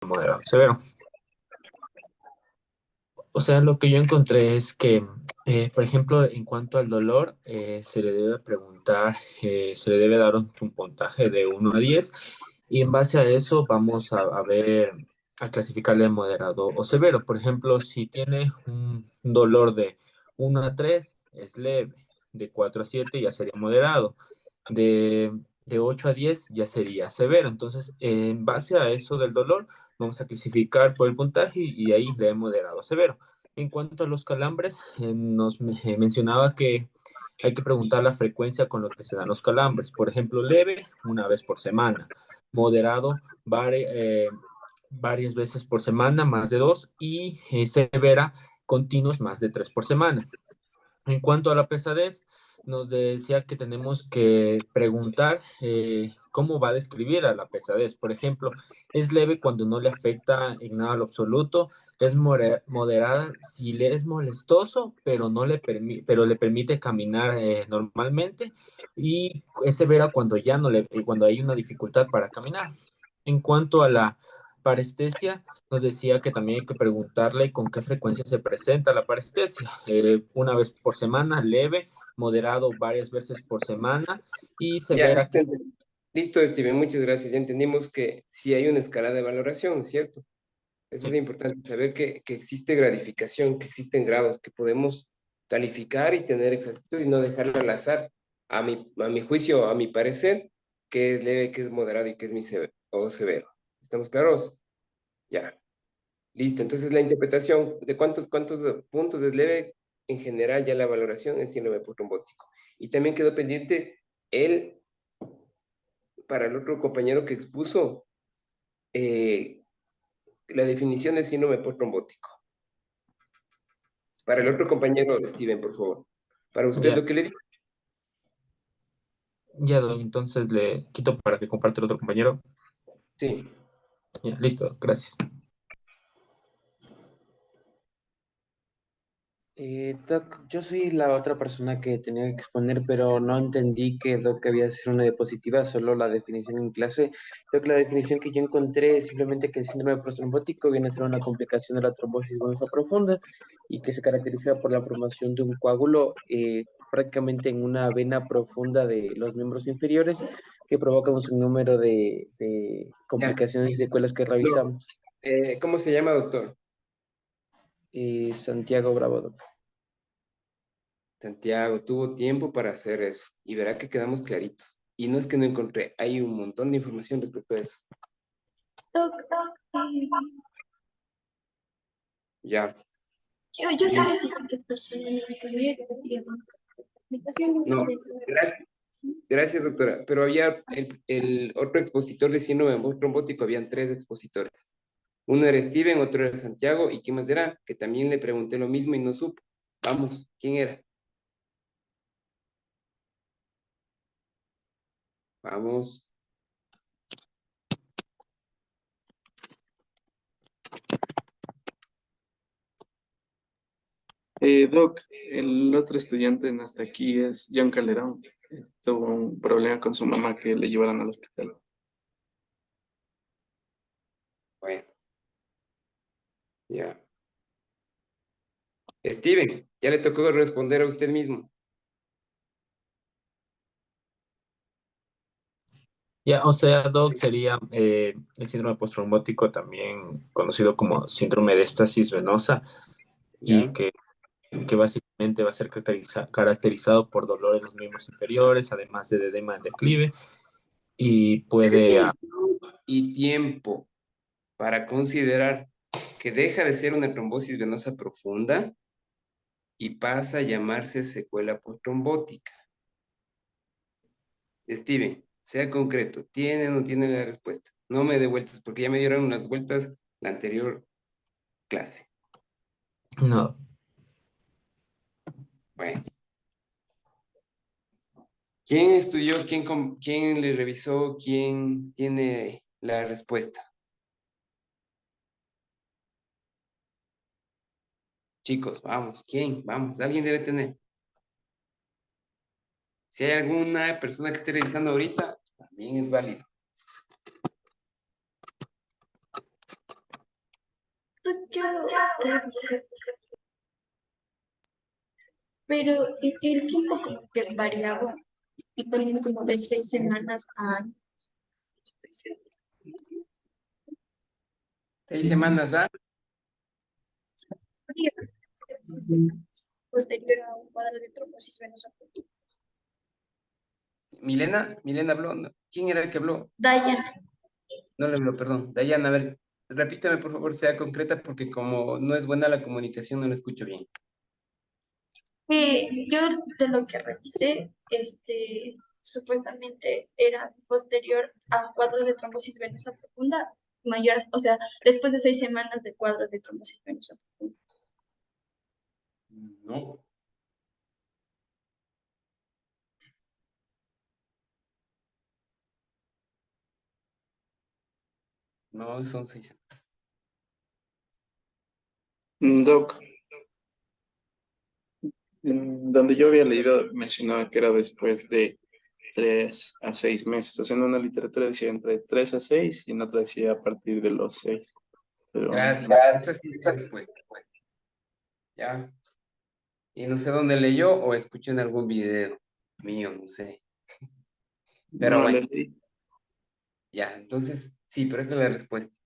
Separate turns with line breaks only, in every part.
moderado severo. O sea, lo que yo encontré es que, por ejemplo, en cuanto al dolor, se le debe preguntar, se le debe dar un puntaje de 1 a 10 y en base a eso vamos a ver, a clasificarle moderado o severo. Por ejemplo, si tiene un dolor de 1 a 3 es leve, de 4 a 7 ya sería moderado, de 8 a 10 ya sería severo. Entonces, en base a eso del dolor, vamos a clasificar por el puntaje y de ahí le moderado o severo. En cuanto a los calambres, mencionaba que hay que preguntar la frecuencia con lo que se dan los calambres. Por ejemplo, leve, 1 vez por semana. Moderado, varias veces por semana, más de 2. Y severa, continuos, más de 3 por semana. En cuanto a la pesadez, nos decía que tenemos que preguntar cómo va a describir a la pesadez. Por ejemplo, es leve cuando no le afecta en nada lo absoluto, es moderada si le es molestoso, pero pero le permite caminar normalmente, y es severa cuando ya no le, cuando hay una dificultad para caminar. En cuanto a la parestesia, nos decía que también hay que preguntarle con qué frecuencia se presenta la parestesia. 1 vez por semana, leve, moderado varias veces por semana y
Ya,
severa.
listo, Steven, muchas gracias. Ya entendimos que sí hay una escala de valoración, ¿cierto? Eso es
Sí,
importante, saber que existe gradificación, que existen grados, que podemos calificar y tener exactitud y no dejarlo al azar. A mi juicio, a mi parecer, que es leve, que es moderado y que es o severo. ¿Estamos claros? Ya, listo. Entonces, la interpretación de cuántos puntos es leve, en general, ya la valoración es síndrome postraumático. Y también quedó pendiente el, para el otro compañero que expuso, eh, la definición de síndrome postraumático. Para
sí.
el otro compañero, Steven, por favor. Para usted
Ya,
lo que le digo.
ya doy. Entonces le quito para que comparte el otro compañero.
Sí.
Ya, listo, gracias.
Doc, yo soy la otra persona que tenía que exponer, pero no entendí que Doc había de ser una diapositiva, solo la definición en clase. Doc, la definición que yo encontré es simplemente que el síndrome prostrombótico viene a ser una complicación de la trombosis venosa profunda y que se caracteriza por la formación de un coágulo prácticamente en una vena profunda de los miembros inferiores que provoca un sinnúmero de
Ya.
complicaciones y secuelas que
No.
revisamos.
¿Cómo se llama, doctor?
Santiago Bravo, Doc.
Santiago, tuvo tiempo para hacer eso y verá que quedamos claritos. Y no es que no encontré, hay un montón de información respecto a eso.
Doc, eh,
Ya.
yo
Bien.
solo sé cuántas personas escribieron, digamos, aplicaciones
No,
de eso.
gracias, gracias, doctora. Pero había el otro expositor de síndrome trombótico, habían tres expositores. Uno era Steven, otro era Santiago, ¿y quién más era? Que también le pregunté lo mismo y no supo. Vamos, ¿quién era? Vamos.
Doc, el otro estudiante no está aquí, es John Calderón. Tuvo un problema con su mamá que le llevaron al hospital.
Bueno, ya. Steven, ya le tocó responder a usted mismo.
Ya, o sea, Doc, sería el síndrome postraumático, también conocido como síndrome de éstasis venosa, y
¿Ya?
que básicamente va a ser caracterizado por dolor en los miembros inferiores, además de edema en declive, y puede,
Y tiempo para considerar que deja de ser una trombosis venosa profunda y pasa a llamarse secuela postrombótica. Steven, sea concreto, ¿tiene o no tiene la respuesta? No me dé vueltas porque ya me dieron unas vueltas la anterior clase.
no.
Bueno, ¿quién estudió? ¿Quién le revisó? ¿Quién tiene la respuesta? Chicos, vamos, ¿quién? Vamos, alguien debe tener. Si hay alguna persona que esté revisando ahorita, también es válido.
Esto yo revisé, pero el tiempo como que variaba y ponían como de 6 semanas a años. Estoy segura.
6 semanas, ¿ah?
Habría 6 semanas. Posterior a un cuadro de trombosis venosa profunda.
Milena habló. ¿No? ¿Quién era el que habló?
Diana.
No le habló, perdón. Dayana, a ver, repítame por favor, sea concreta, porque como no es buena la comunicación, no la escucho bien.
Yo de lo que revisé, supuestamente era posterior a cuadro de trombosis venosa profunda, mayor, o sea, después de 6 semanas de cuadro de trombosis venosa profunda.
No. No, son 6 semanas.
Doc, en donde yo había leído mencionaba que era después de 3 a 6 meses. O sea, en una literatura decía entre 3 a 6 y en otra decía a partir de los 6. Pero
Gracias. Esa sí es la respuesta. Ya. Y no sé dónde leyó o escuchó en algún video mío, no sé. Pero
no le
bueno,
leí.
ya. Entonces, sí, pero esa es la respuesta.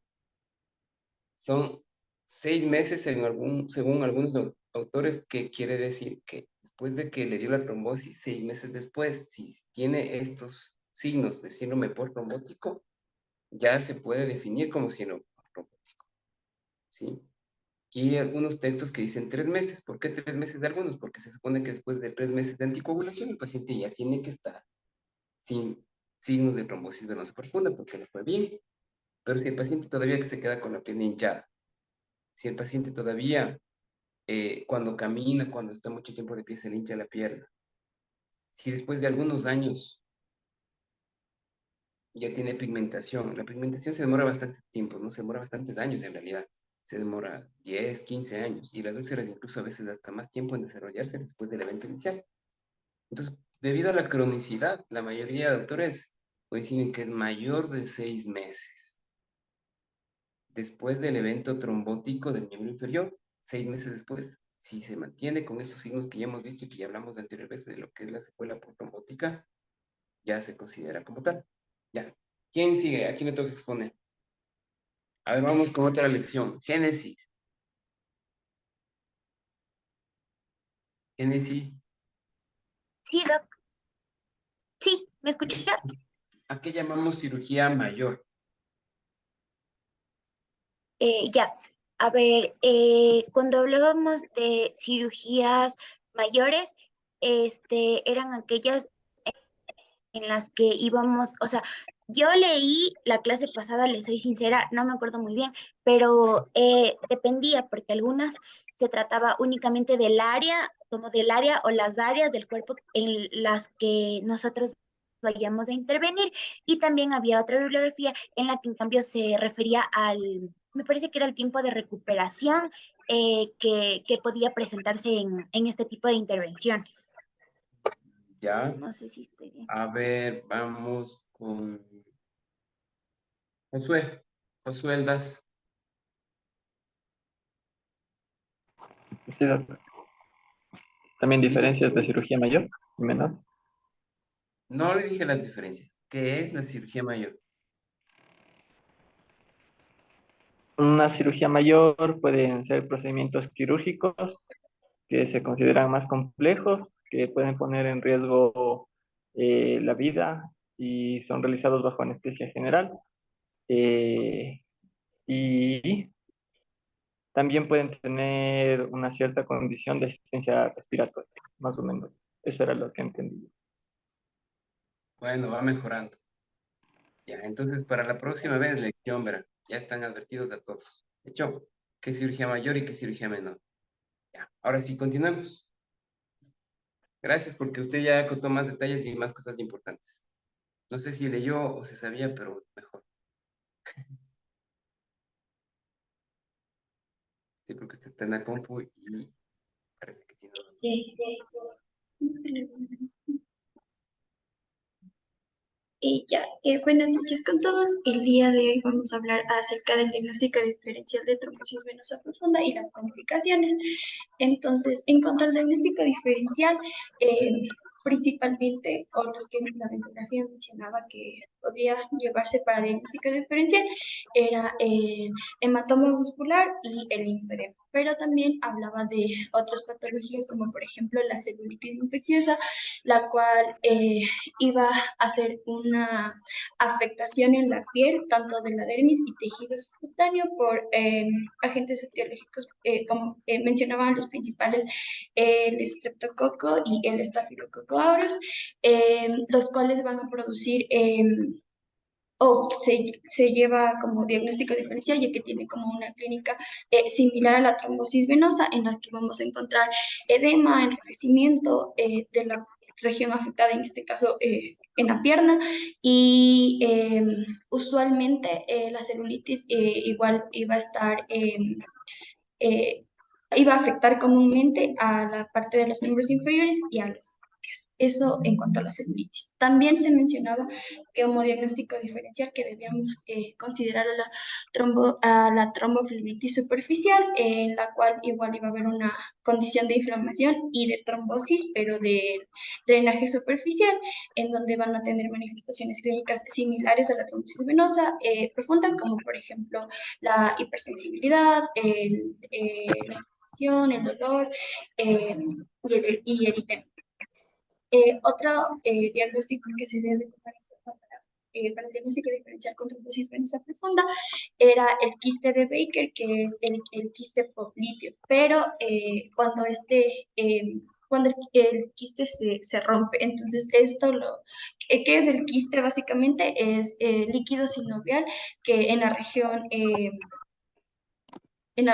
Son 6 meses según algunos autores, que quiere decir que después de que le dio la trombosis, 6 meses después, si tiene estos signos de síndrome postrrombótico, ya se puede definir como síndrome postrrombótico, ¿sí? Y hay algunos textos que dicen 3 meses. ¿Por qué 3 meses de algunos? Porque se supone que después de 3 meses de anticoagulación, el paciente ya tiene que estar sin signos de trombosis venosa profunda, porque le fue bien. Pero si el paciente todavía que se queda con la pierna hinchada, si el paciente todavía cuando camina, cuando está mucho tiempo de pie, se le hincha la pierna, si después de algunos años ya tiene pigmentación, la pigmentación se demora bastante tiempo, ¿no? Se demora bastantes años en realidad, se demora 10, 15 años, y las úlceras incluso a veces hasta más tiempo en desarrollarse después del evento inicial. Entonces, debido a la cronicidad, la mayoría de autores coinciden que es mayor de 6 meses. Después del evento trombótico del miembro inferior, 6 meses después, si se mantiene con esos signos que ya hemos visto y que ya hablamos de anterior veces de lo que es la secuela trombótica, ya se considera como tal. Ya. ¿Quién sigue? Aquí me toca exponer. A ver, vamos con otra lección. Génesis. Génesis.
Sí, Doc. Sí, ¿me escucha?
¿A qué llamamos cirugía mayor?
Ya. A ver, cuando hablábamos de cirugías mayores, eran aquellas en las que íbamos, o sea, yo leí la clase pasada, le soy sincera, no me acuerdo muy bien, pero dependía, porque algunas se trataba únicamente del área, como del área o las áreas del cuerpo en las que nosotros vayamos a intervenir, y también había otra bibliografía en la que en cambio se refería me parece que era el tiempo de recuperación que podía presentarse en este tipo de intervenciones.
Ya.
No sé si estoy bien.
A ver, vamos con Josué. Josué Eldas.
Sí, doctor. También
Dije,
diferencias de cirugía mayor y menor.
no le dije las diferencias. ¿Qué es la cirugía mayor?
Una cirugía mayor pueden ser procedimientos quirúrgicos que se consideran más complejos, que pueden poner en riesgo la vida y son realizados bajo anestesia general. Eh, y también pueden tener una cierta condición de asistencia respiratoria, más o menos. Eso era lo que entendí.
Bueno, va mejorando. Ya, entonces para la próxima vez, lección, verán, ya están advertidos a todos. De hecho, qué cirugía mayor y qué cirugía menor. Ya, ahora sí, continuemos. Gracias porque usted ya contó más detalles y más cosas importantes. No sé si leyó o se sabía, pero mejor. Sí, porque usted está en la compu y parece que tiene...
Eh, Buenas noches con todos. El día de hoy vamos a hablar acerca del diagnóstico diferencial de trombosis venosa profunda y las complicaciones. Entonces, en cuanto al diagnóstico diferencial, principalmente, o los que la bibliografía mencionaba que podría llevarse para diagnóstico diferencial, era el hematoma muscular y el linfedema. Pero también hablaba de otras patologías como por ejemplo la celulitis infecciosa, la cual iba a hacer una afectación en la piel, tanto de la dermis y tejido subcutáneo, por agentes etiológicos, como mencionaban los principales, el estreptococo y el estafilococo aureus, los cuales van a producir o se lleva como diagnóstico diferencial, ya que tiene como una clínica similar a la trombosis venosa, en la que vamos a encontrar edema, enrojecimiento de la región afectada, en este caso en la pierna, y usualmente la celulitis igual iba a estar, eh, iba a afectar comúnmente a la parte de los miembros inferiores y a los. Eso en cuanto a la celulitis. También se mencionaba que como diagnóstico diferencial que debíamos considerar a la tromboflebitis superficial, en la cual igual iba a haber una condición de inflamación y de trombosis, pero de drenaje superficial, en donde van a tener manifestaciones clínicas similares a la trombosis venosa profunda, como por ejemplo la hipersensibilidad, la inflamación, el dolor y el eritema. Otro diagnóstico que se debe tomar en cuenta para el diagnóstico diferencial con trombosis venosa profunda era el quiste de Baker, que es el quiste popliteo, pero cuando el quiste se rompe. Entonces, ¿qué es el quiste? Básicamente es líquido sinovial que en la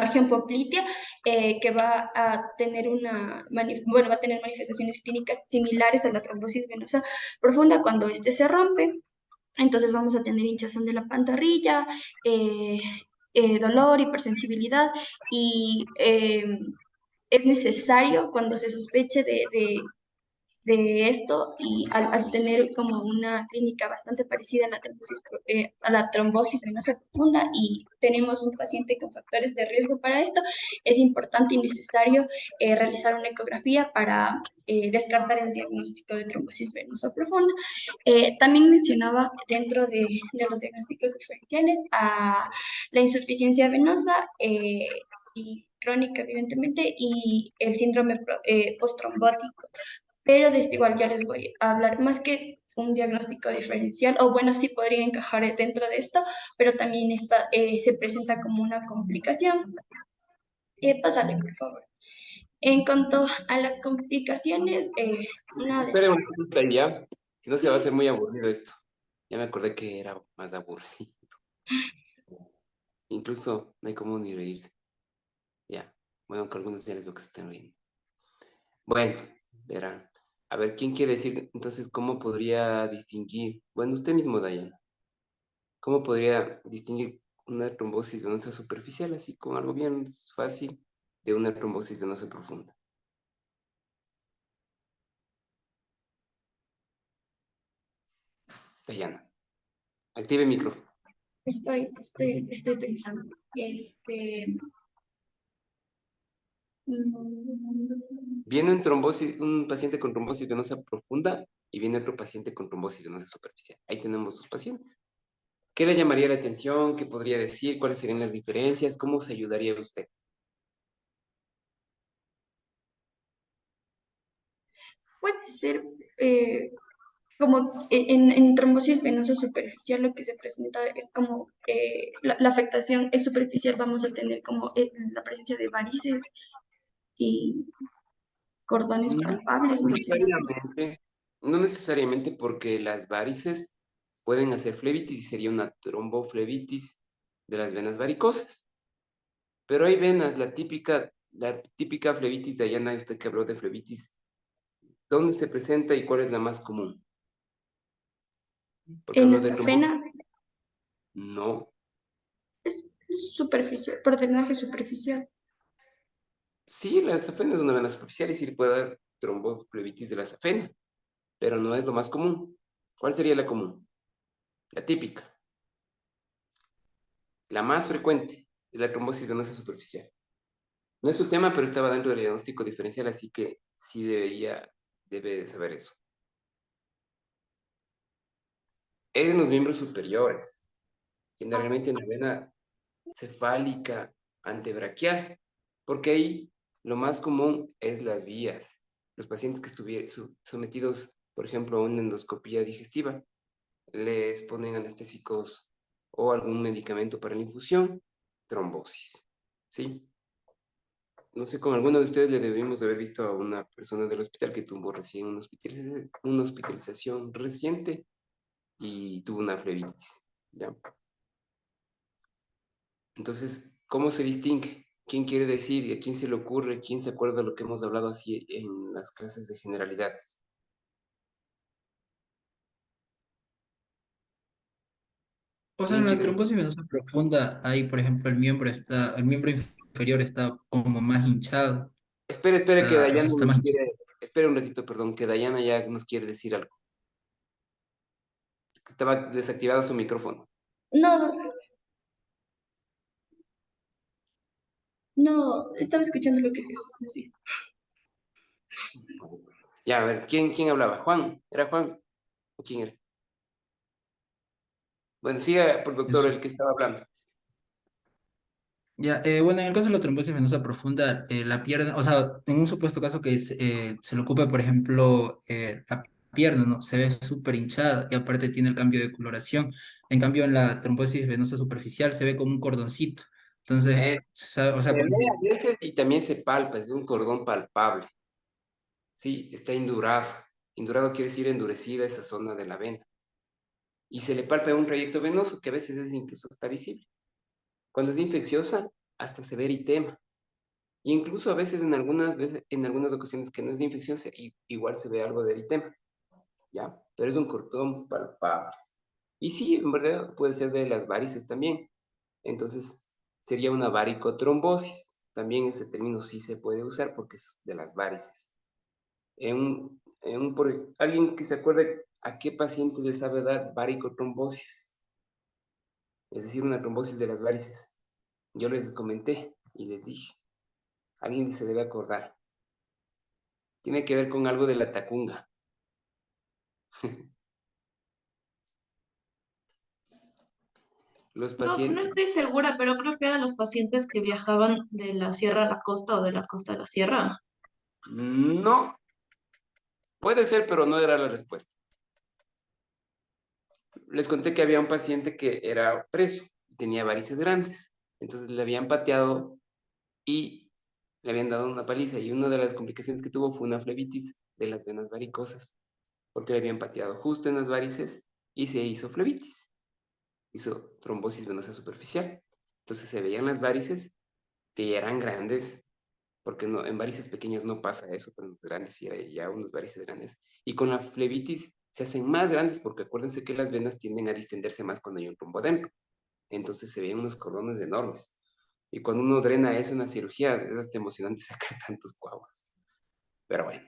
región poplitea, que va a tener va a tener manifestaciones clínicas similares a la trombosis venosa profunda cuando éste se rompe. Entonces vamos a tener hinchazón de la pantorrilla, dolor, hipersensibilidad y es necesario cuando se sospeche de esto y al tener como una clínica bastante parecida a la trombosis venosa profunda y tenemos un paciente con factores de riesgo para esto, es importante y necesario realizar una ecografía para descartar el diagnóstico de trombosis venosa profunda. También mencionaba dentro de los diagnósticos diferenciales a la insuficiencia venosa y crónica, evidentemente, y el síndrome postrombótico. Pero de esto igual ya les voy a hablar más que un diagnóstico diferencial, o bueno, sí podría encajar dentro de esto, pero también se presenta como una complicación. Pásale, por favor. En cuanto a las complicaciones, una de
Espera
las.
un poquito ahí ya, si no se va a hacer muy aburrido esto. Ya me acordé que era más aburrido. Incluso no hay cómo ni reírse. Ya, bueno, aunque algunos ya les veo que se están riendo. Bueno, verán. A ver, ¿quién quiere decir entonces cómo podría distinguir? Bueno, usted mismo, Dayana. ¿Cómo podría distinguir una trombosis venosa superficial, así con algo bien fácil, de una trombosis venosa profunda? Dayana, active el micrófono.
Estoy pensando.
Viene un paciente con trombosis venosa profunda y viene otro paciente con trombosis venosa superficial. Ahí tenemos dos pacientes. ¿Qué le llamaría la atención? ¿Qué podría decir? ¿Cuáles serían las diferencias? ¿Cómo se ayudaría usted?
Puede ser como en trombosis venosa superficial lo que se presenta es como la afectación es superficial, vamos a tener como la presencia de varices y cordones
No
palpables, mencionamos.
necesariamente, no necesariamente porque las varices pueden hacer flebitis y sería una tromboflebitis de las venas varicosas. Pero hay venas, la típica flebitis de Ayana, usted que habló de flebitis, ¿dónde se presenta y cuál es la más común? Porque
En
habló
la
de trombosis.
safena
No,
es superficial, por drenaje superficial.
sí, la safena es una vena superficial y sí le puede dar tromboflebitis de la safena, pero no es lo más común. ¿Cuál sería la común? La típica, la más frecuente, es la trombosis venosa superficial. No es su tema, pero estaba dentro del diagnóstico diferencial, así que sí debe de saber eso. Es en los miembros superiores, generalmente en la vena cefálica antebraquial, porque ahí lo más común es las vías. Los pacientes que estuvieron sometidos, por ejemplo, a una endoscopía digestiva, les ponen anestésicos o algún medicamento para la infusión, trombosis, ¿sí? No sé, con alguno de ustedes le debimos de haber visto a una persona del hospital que tuvo recién una hospitalización reciente y tuvo una flebitis, ¿ya? Entonces, ¿cómo se distingue? ¿Quién quiere decir y a quién se le ocurre? ¿Quién se acuerda de lo que hemos hablado así en las clases de generalidades?
O sea,
¿Quién
en la
quiere?
trombosis venosa profunda, ahí, por ejemplo, el miembro inferior está como más hinchado,
Espere que
o sea,
Dayana
está
nos
más.
quiere... Espere un ratito, perdón, que Dayana ya nos quiere decir algo. Estaba desactivado su micrófono.
No, no, no, estaba escuchando lo que Jesús decía.
Ya, a ver, ¿quién hablaba? ¿Juan? ¿Era Juan? ¿O quién era? Bueno, siga, por doctor, el que estaba hablando.
Ya, bueno, en el caso de la trombosis venosa profunda, la pierna, o sea, en un supuesto caso que se le ocupe, por ejemplo, la pierna, ¿no? Se ve súper hinchada y aparte tiene el cambio de coloración. En cambio, en la trombosis venosa superficial se ve como un cordoncito. Entonces,
Eh,
o
Se
sea,
ve
cuando.
a veces y también se palpa, es un cordón palpable. Sí, está indurado. Indurado quiere decir endurecida esa zona de la vena. Y se le palpa un trayecto venoso que a veces es incluso hasta visible. Cuando es infecciosa, hasta se ve eritema. Y incluso a veces en algunas ocasiones que no es de infección, igual se ve algo de eritema. ¿Ya? Pero es un cordón palpable. Y sí, en verdad puede ser de las varices también. Entonces, sería una varicotrombosis. También ese término sí se puede usar porque es de las varices. ¿Alguien que se acuerde a qué paciente le sabe dar varicotrombosis? Es decir, una trombosis de las varices. Yo les comenté y les dije. Alguien se debe acordar. Tiene que ver con algo de la tacunga. Los
No, no
pacientes...
estoy segura, pero creo que eran los pacientes que viajaban de la sierra a la costa o de la costa a la sierra.
No, puede ser, pero no era la respuesta. Les conté que había un paciente que era preso y tenía varices grandes. Entonces le habían pateado y le habían dado una paliza. Y una de las complicaciones que tuvo fue una flebitis de las venas varicosas, porque le habían pateado justo en las varices y se hizo flebitis. Hizo trombosis venosa superficial. Entonces se veían las varices que ya eran grandes, porque no, en varices pequeñas no pasa eso, pero en las grandes sí hay ya unos varices grandes. Y con la flebitis se hacen más grandes porque acuérdense que las venas tienden a distenderse más cuando hay un trombo adentro. Entonces se veían unos cordones enormes. Y cuando uno drena eso en una cirugía, es hasta emocionante sacar tantos coágulos. Pero bueno,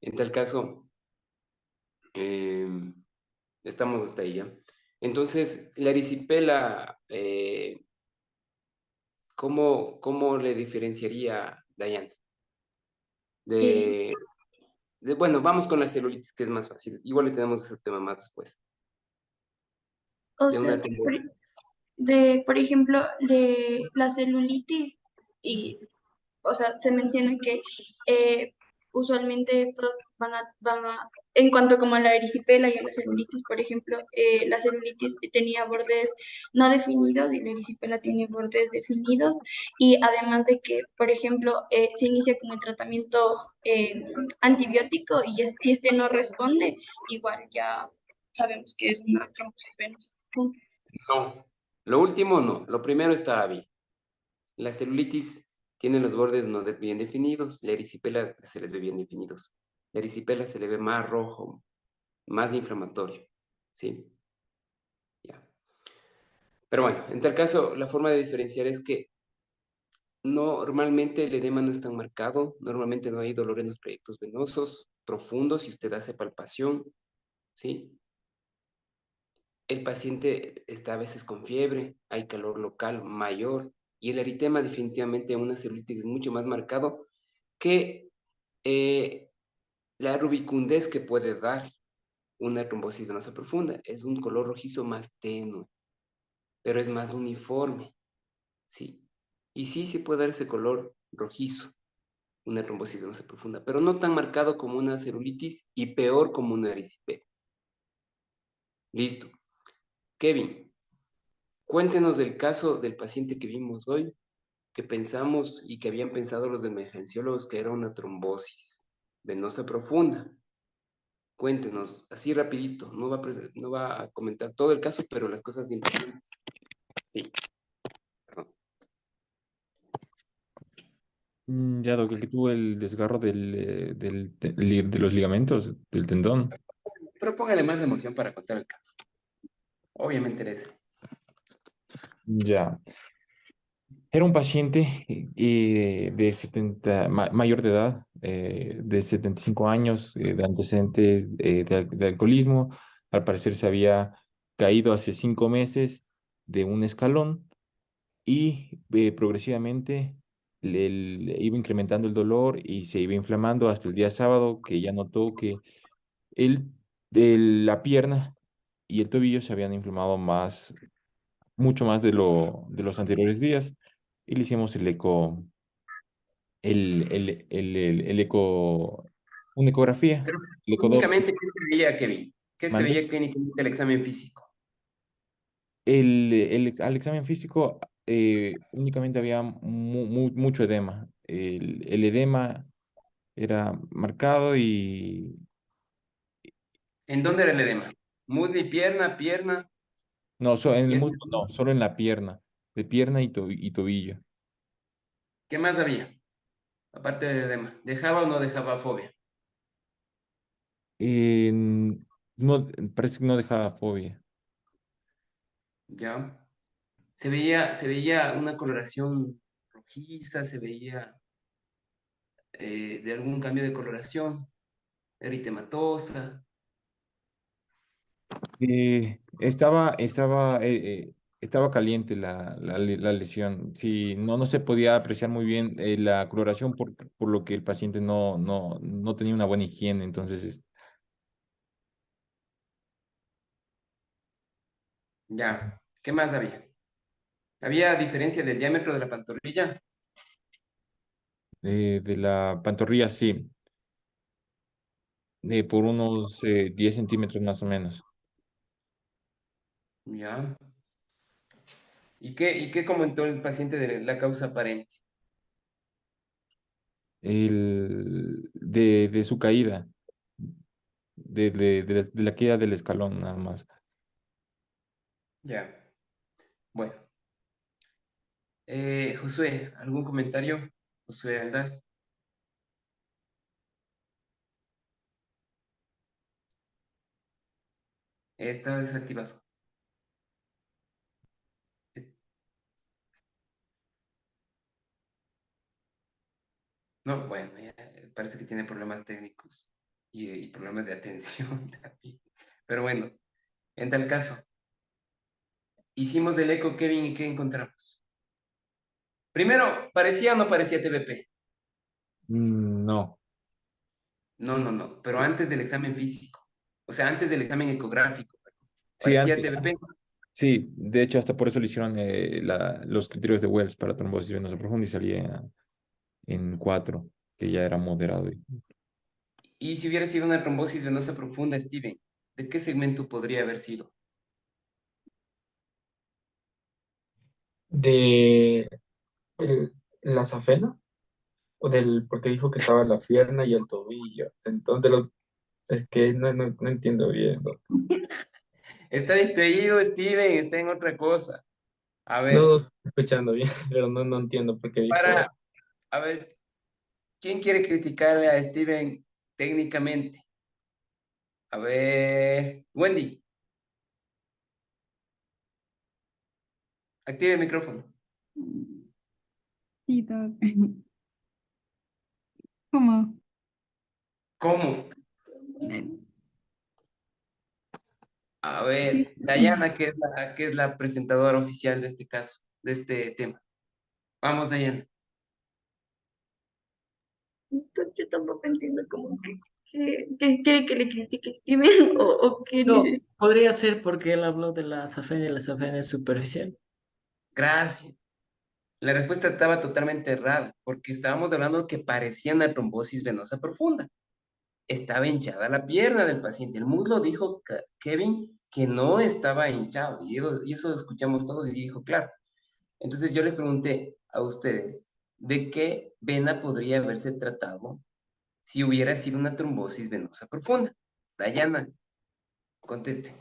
en tal caso, eh, estamos hasta ahí ya. Entonces, la erisipela, ¿cómo le diferenciaría Dayan?
Eh,
De, bueno, vamos con la celulitis, que es más fácil. Igual le tenemos ese tema más después.
o
De
sea,
una
por ejemplo, de la celulitis y o sea, se menciona que usualmente estos en cuanto como a la erisipela y a la celulitis, por ejemplo, la celulitis tenía bordes no definidos y la erisipela tiene bordes definidos y además de que, por ejemplo, se inicia con el tratamiento antibiótico y si este no responde, igual ya sabemos que es una trombosis venosa.
No, lo último no, lo primero estaba bien. La celulitis tiene los bordes no bien definidos, la erisipela se les ve bien definidos. La erisipela se le ve más rojo, más inflamatorio, ¿sí? Ya. Pero bueno, en tal caso, la forma de diferenciar es que normalmente el edema no es tan marcado, normalmente no hay dolor en los proyectos venosos profundos si usted hace palpación, ¿sí? el paciente está a veces con fiebre, hay calor local mayor y el eritema definitivamente en una celulitis es mucho más marcado que la rubicundez que puede dar una trombosis venosa profunda. Es un color rojizo más tenue, pero es más uniforme, ¿sí? Y sí, se puede dar ese color rojizo, una trombosis venosa profunda, pero no tan marcado como una celulitis y peor como una erisipela. Listo. Kevin, cuéntenos del caso del paciente que vimos hoy, que pensamos y que habían pensado los emergenciólogos que era una trombosis venosa profunda. Cuéntenos, así rapidito, no va a comentar todo el caso, pero las cosas importantes. Sí, perdón.
Ya, Doc, el que tuvo el desgarro de los ligamentos del tendón.
Pero póngale más emoción para contar el caso. Obviamente eres.
Ya. Era un paciente de mayor de edad, de 75 años, de antecedentes de alcoholismo. Al parecer se había caído hace 5 meses de un escalón y progresivamente iba incrementando el dolor y se iba inflamando hasta el día sábado, que ya notó que el, la pierna y el tobillo se habían inflamado mucho más de los anteriores días, y le hicimos el eco, el eco, una ecografía,
Pero
el ecodoppler.
únicamente, ¿qué se veía, Kevin? ¿Qué se
Mandé
veía clínicamente el examen físico?
al examen físico. Únicamente había mucho edema. El edema era marcado y
¿En dónde era el edema? Muslo, pierna, pierna.
no, en el
¿Y
muslo no, solo en la pierna, de pierna y tobillo.
qué más había? Aparte de edema. ¿Dejaba o no dejaba fobia?
No, parece que no dejaba fobia.
¿Ya? Se veía una coloración rojiza, se veía de algún cambio de coloración, eritematosa.
Estaba caliente la lesión. Sí, no se podía apreciar muy bien la coloración por lo que el paciente no tenía una buena higiene. Entonces,
Ya. ¿Qué más había? ¿Había diferencia del diámetro de la pantorrilla?
de la pantorrilla, sí, por unos 10 centímetros más o menos.
Ya. Y qué comentó el paciente de la causa aparente?
De su caída, de la caída del escalón, nada más.
Ya. Bueno. Josué, ¿algún comentario? Josué Aldaz. Está desactivado. Es- No, bueno, ya, parece que tiene problemas técnicos y problemas de atención también. Pero bueno, en tal caso, hicimos el eco, Kevin, ¿y qué encontramos? Primero, ¿parecía o no parecía TBP?
No.
No, pero antes del examen físico, o sea, antes del examen ecográfico,
Sí,
¿parecía TBP?
sí, de hecho, hasta por eso le hicieron los criterios de Wells para trombosis venosa profunda y salía en 4, que ya era moderado.
Y si hubiera sido una trombosis venosa profunda, Steven, ¿de qué segmento podría haber sido?
De la safena, porque dijo que estaba la pierna y el tobillo. Entonces, es que no entiendo bien, ¿no?
Está distraído, Steven, está en otra cosa. A
No
ver,
estoy escuchando bien, pero no entiendo por qué dijo.
a ver, ¿quién quiere criticarle a Steven técnicamente? A ver, Wendy, active el micrófono.
Sí, Doc. ¿Cómo?
¿Cómo?
Eh,
A ver, Dayana, que es la presentadora oficial de este caso, de este tema. Vamos, Dayana.
Yo tampoco entiendo como que quiere que le critique Steven o qué
No,
necesita.
podría ser porque él habló de la safena y la safena es superficial.
Gracias. La respuesta estaba totalmente errada, porque estábamos hablando que parecía una trombosis venosa profunda. Estaba hinchada la pierna del paciente. El muslo dijo Kevin que no estaba hinchado, y eso escuchamos todos y dijo, claro. Entonces yo les pregunté a ustedes, ¿de qué vena podría haberse tratado si hubiera sido una trombosis venosa profunda? Dayana, conteste.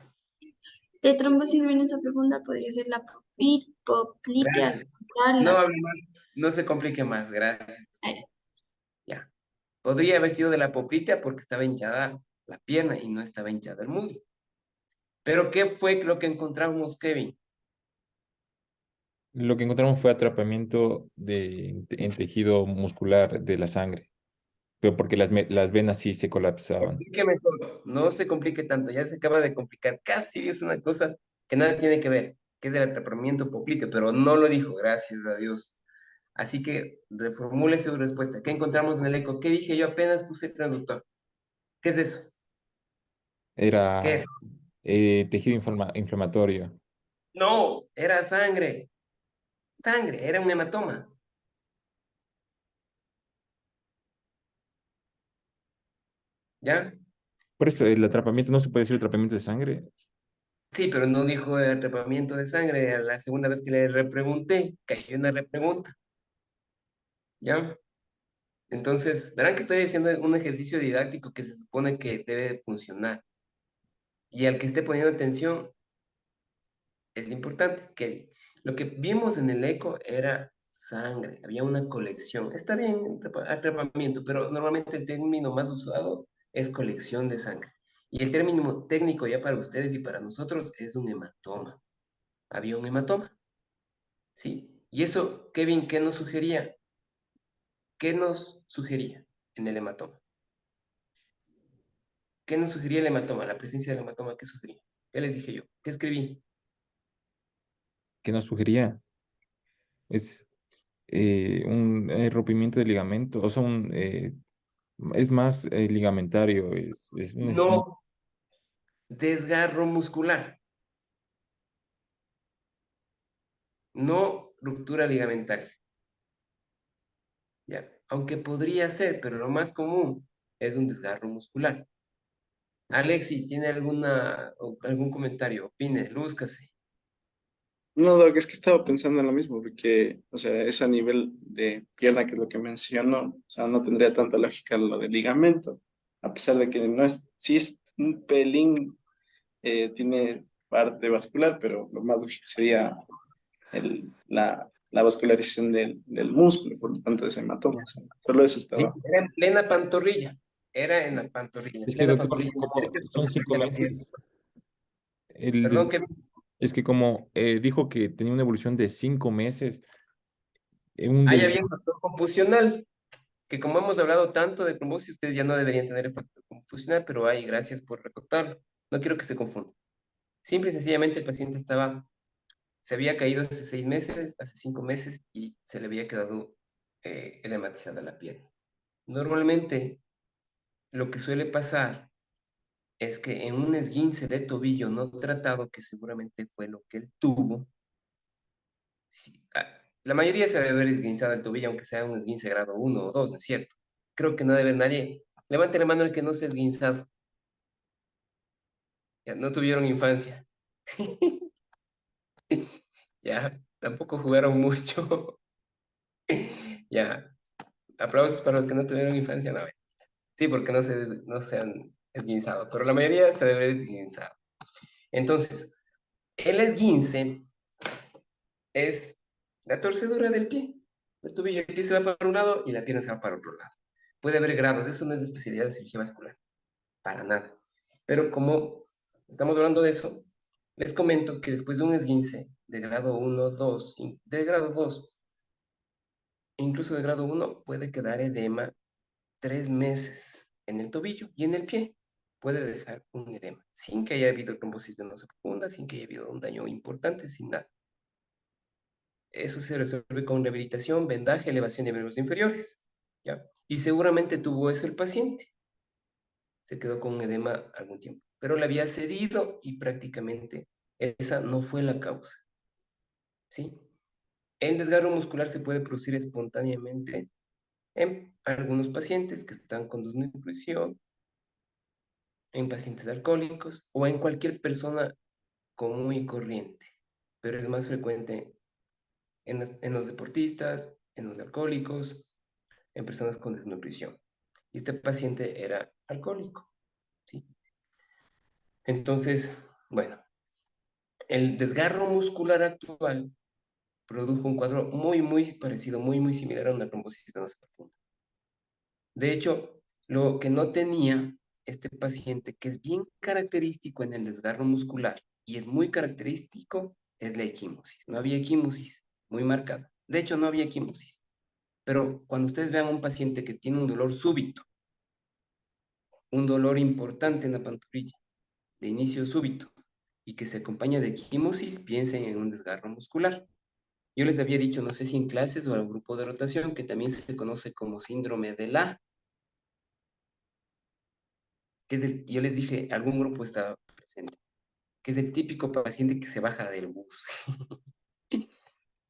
De trombosis venosa profunda podría ser la poplitea
Gracias.
auricular,
No
las...
hable más, no se complique más, gracias.
Ay,
Ya. Podría haber sido de la poplitea porque estaba hinchada la pierna y no estaba hinchada el muslo. Pero ¿qué fue lo que encontramos, Kevin?
Lo que encontramos fue atrapamiento en tejido muscular de la sangre, pero porque las venas sí se colapsaban.
Explíqueme todo. No se complique tanto, ya se acaba de complicar. Casi es una cosa que nada tiene que ver, que es el atrapamiento popliteo, pero no lo dijo, gracias a Dios. Así que reformule su respuesta. ¿Qué encontramos en el eco? ¿Qué dije yo? Apenas puse traductor. ¿Qué es eso? ¿Qué
Era
era?
tejido inflamatorio.
No, era sangre. Sangre, era un hematoma. ¿Ya?
Por eso el atrapamiento no se puede decir atrapamiento de sangre.
Sí, pero no dijo el atrapamiento de sangre. A la segunda vez que le repregunté, cayó una repregunta. ¿Ya? Entonces, verán que estoy haciendo un ejercicio didáctico que se supone que debe de funcionar. Y al que esté poniendo atención, es importante que lo que vimos en el eco era sangre, había una colección. Está bien, atrapamiento, pero normalmente el término más usado es colección de sangre. Y el término técnico ya para ustedes y para nosotros es un hematoma. Había un hematoma, ¿sí? Y eso, Kevin, ¿qué nos sugería? ¿Qué nos sugería en el hematoma? ¿Qué nos sugería el hematoma? La presencia del hematoma, ¿qué sugería? ¿Qué les dije yo? ¿Qué escribí?
¿Qué nos sugería? Es un rompimiento de ligamento, o sea, es más ligamentario, es un
No, desgarro muscular, no ruptura ligamentaria. ¿Ya? Aunque podría ser, pero lo más común es un desgarro muscular. Alexi, ¿tiene algún comentario? Opine, lúzcase.
No, Doc, es que estaba pensando en lo mismo, porque, o sea, es a nivel de pierna, que es lo que menciono, o sea, no tendría tanta lógica lo del ligamento, a pesar de que no es, sí es un pelín, tiene parte vascular, pero lo más lógico sería la vascularización del músculo, por lo tanto, ese hematoma, o sea, solo eso
Sí,
estaba.
era en plena pantorrilla. Era en la pantorrilla, en
Es que,
plena
doctor,
pantorrilla.
como son 5 meses, el
Perdón,
des-
que
es que como dijo que tenía una evolución de 5 meses, un
haya
desgarro.
bien factor confusional, que como hemos hablado tanto de trombosis, ustedes ya no deberían tener el factor confusional, pero hay, gracias por recortarlo. No quiero que se confunda. Simple y sencillamente el paciente se había caído hace 6 meses, hace 5 meses, y se le había quedado edematizada la piel. Normalmente, lo que suele pasar es que en un esguince de tobillo no tratado, que seguramente fue lo que él tuvo, la mayoría se debe haber esguinzado el tobillo, aunque sea un esguince grado 1 o 2, ¿no es cierto? Creo que no debe nadie. Levante la mano el que no se ha esguinzado. Ya, no tuvieron infancia. Ya, tampoco jugaron mucho. Ya, aplausos para los que no tuvieron infancia, no. Sí, porque no se han esguinzado, pero la mayoría se debe haber esguinzado. Entonces, el esguince es la torcedura del pie, del tobillo. El pie se va para un lado y la pierna se va para otro lado. Puede haber grados, eso no es de especialidad de cirugía vascular, para nada. Pero como estamos hablando de eso, les comento que después de un esguince de grado 1, 2, de grado 2, incluso de grado 1, puede quedar edema 3 meses en el tobillo y en el pie. puede dejar un edema, sin que haya habido trombosis venosa profunda, sin que haya habido un daño importante, sin nada. Eso se resuelve con rehabilitación, vendaje, elevación de miembros inferiores, ¿ya? Y seguramente tuvo eso el paciente. Se quedó con un edema algún tiempo, pero le había cedido y prácticamente esa no fue la causa, ¿sí? El desgarro muscular se puede producir espontáneamente en algunos pacientes que están con desnutrición, en pacientes alcohólicos o en cualquier persona común y corriente, pero es más frecuente en los deportistas, en los alcohólicos, en personas con desnutrición. Y este paciente era alcohólico, ¿sí? Entonces, bueno, el desgarro muscular actual produjo un cuadro muy parecido, muy similar a una trombosis venosa profunda. De hecho, lo que no tenía este paciente, que es bien característico en el desgarro muscular y es muy característico, es la equimosis. No había equimosis muy marcada. De hecho, no había equimosis. Pero cuando ustedes vean a un paciente que tiene un dolor súbito, un dolor importante en la pantorrilla, de inicio súbito, y que se acompaña de equimosis, piensen en un desgarro muscular. Yo les había dicho, no sé si en clases o en el grupo de rotación, que también se conoce como síndrome de la, que es yo les dije, algún grupo estaba presente, que es el típico paciente que se baja del bus.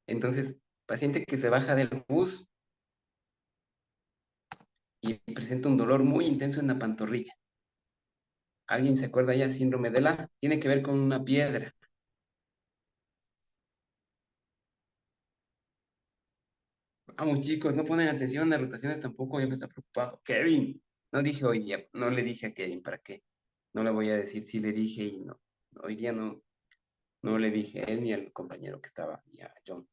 Entonces, paciente que se baja del bus y presenta un dolor muy intenso en la pantorrilla. ¿Alguien se acuerda ya? Síndrome de la, tiene que ver con una piedra. Vamos, chicos, no ponen atención en las rotaciones tampoco, ya me está preocupado. Kevin, no dije hoy día, no le dije a Kevin, ¿para qué? No le voy a decir si le dije y no. Hoy día no le dije a él ni al compañero que estaba, ni a John.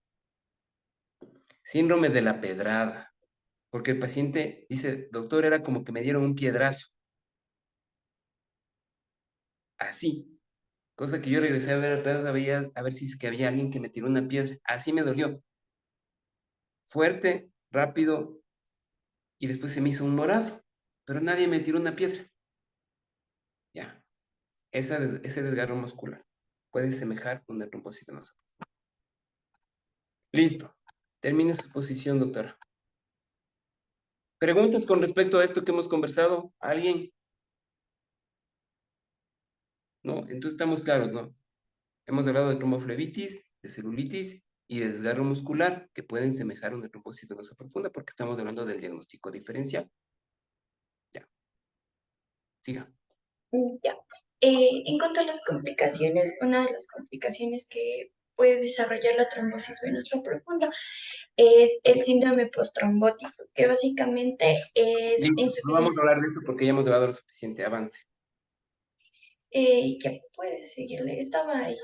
Síndrome de la pedrada, porque el paciente dice, doctor, era como que me dieron un piedrazo. Así. Cosa que yo regresé a ver atrás, a ver si es que había alguien que me tiró una piedra. Así me dolió. Fuerte, rápido, y después se me hizo un morado, pero nadie me tiró una piedra. Ya. Ese desgarro muscular puede semejar una trombosis venosa. Listo. Termine su posición, doctora. ¿Preguntas con respecto a esto que hemos conversado? ¿Alguien? No, entonces estamos claros, ¿no? Hemos hablado de tromboflebitis, de celulitis y de desgarro muscular que pueden semejar una trombosis venosa profunda porque estamos hablando del diagnóstico diferencial. Ya. Siga.
Ya. En cuanto a las complicaciones, una de las complicaciones que puede desarrollar la trombosis venosa profunda es el síndrome postrombótico, que básicamente es
Listo. No vamos a
insuficiencia.
hablar de eso porque ya hemos dado lo suficiente avance.
Ya puedes seguirle, estaba ahí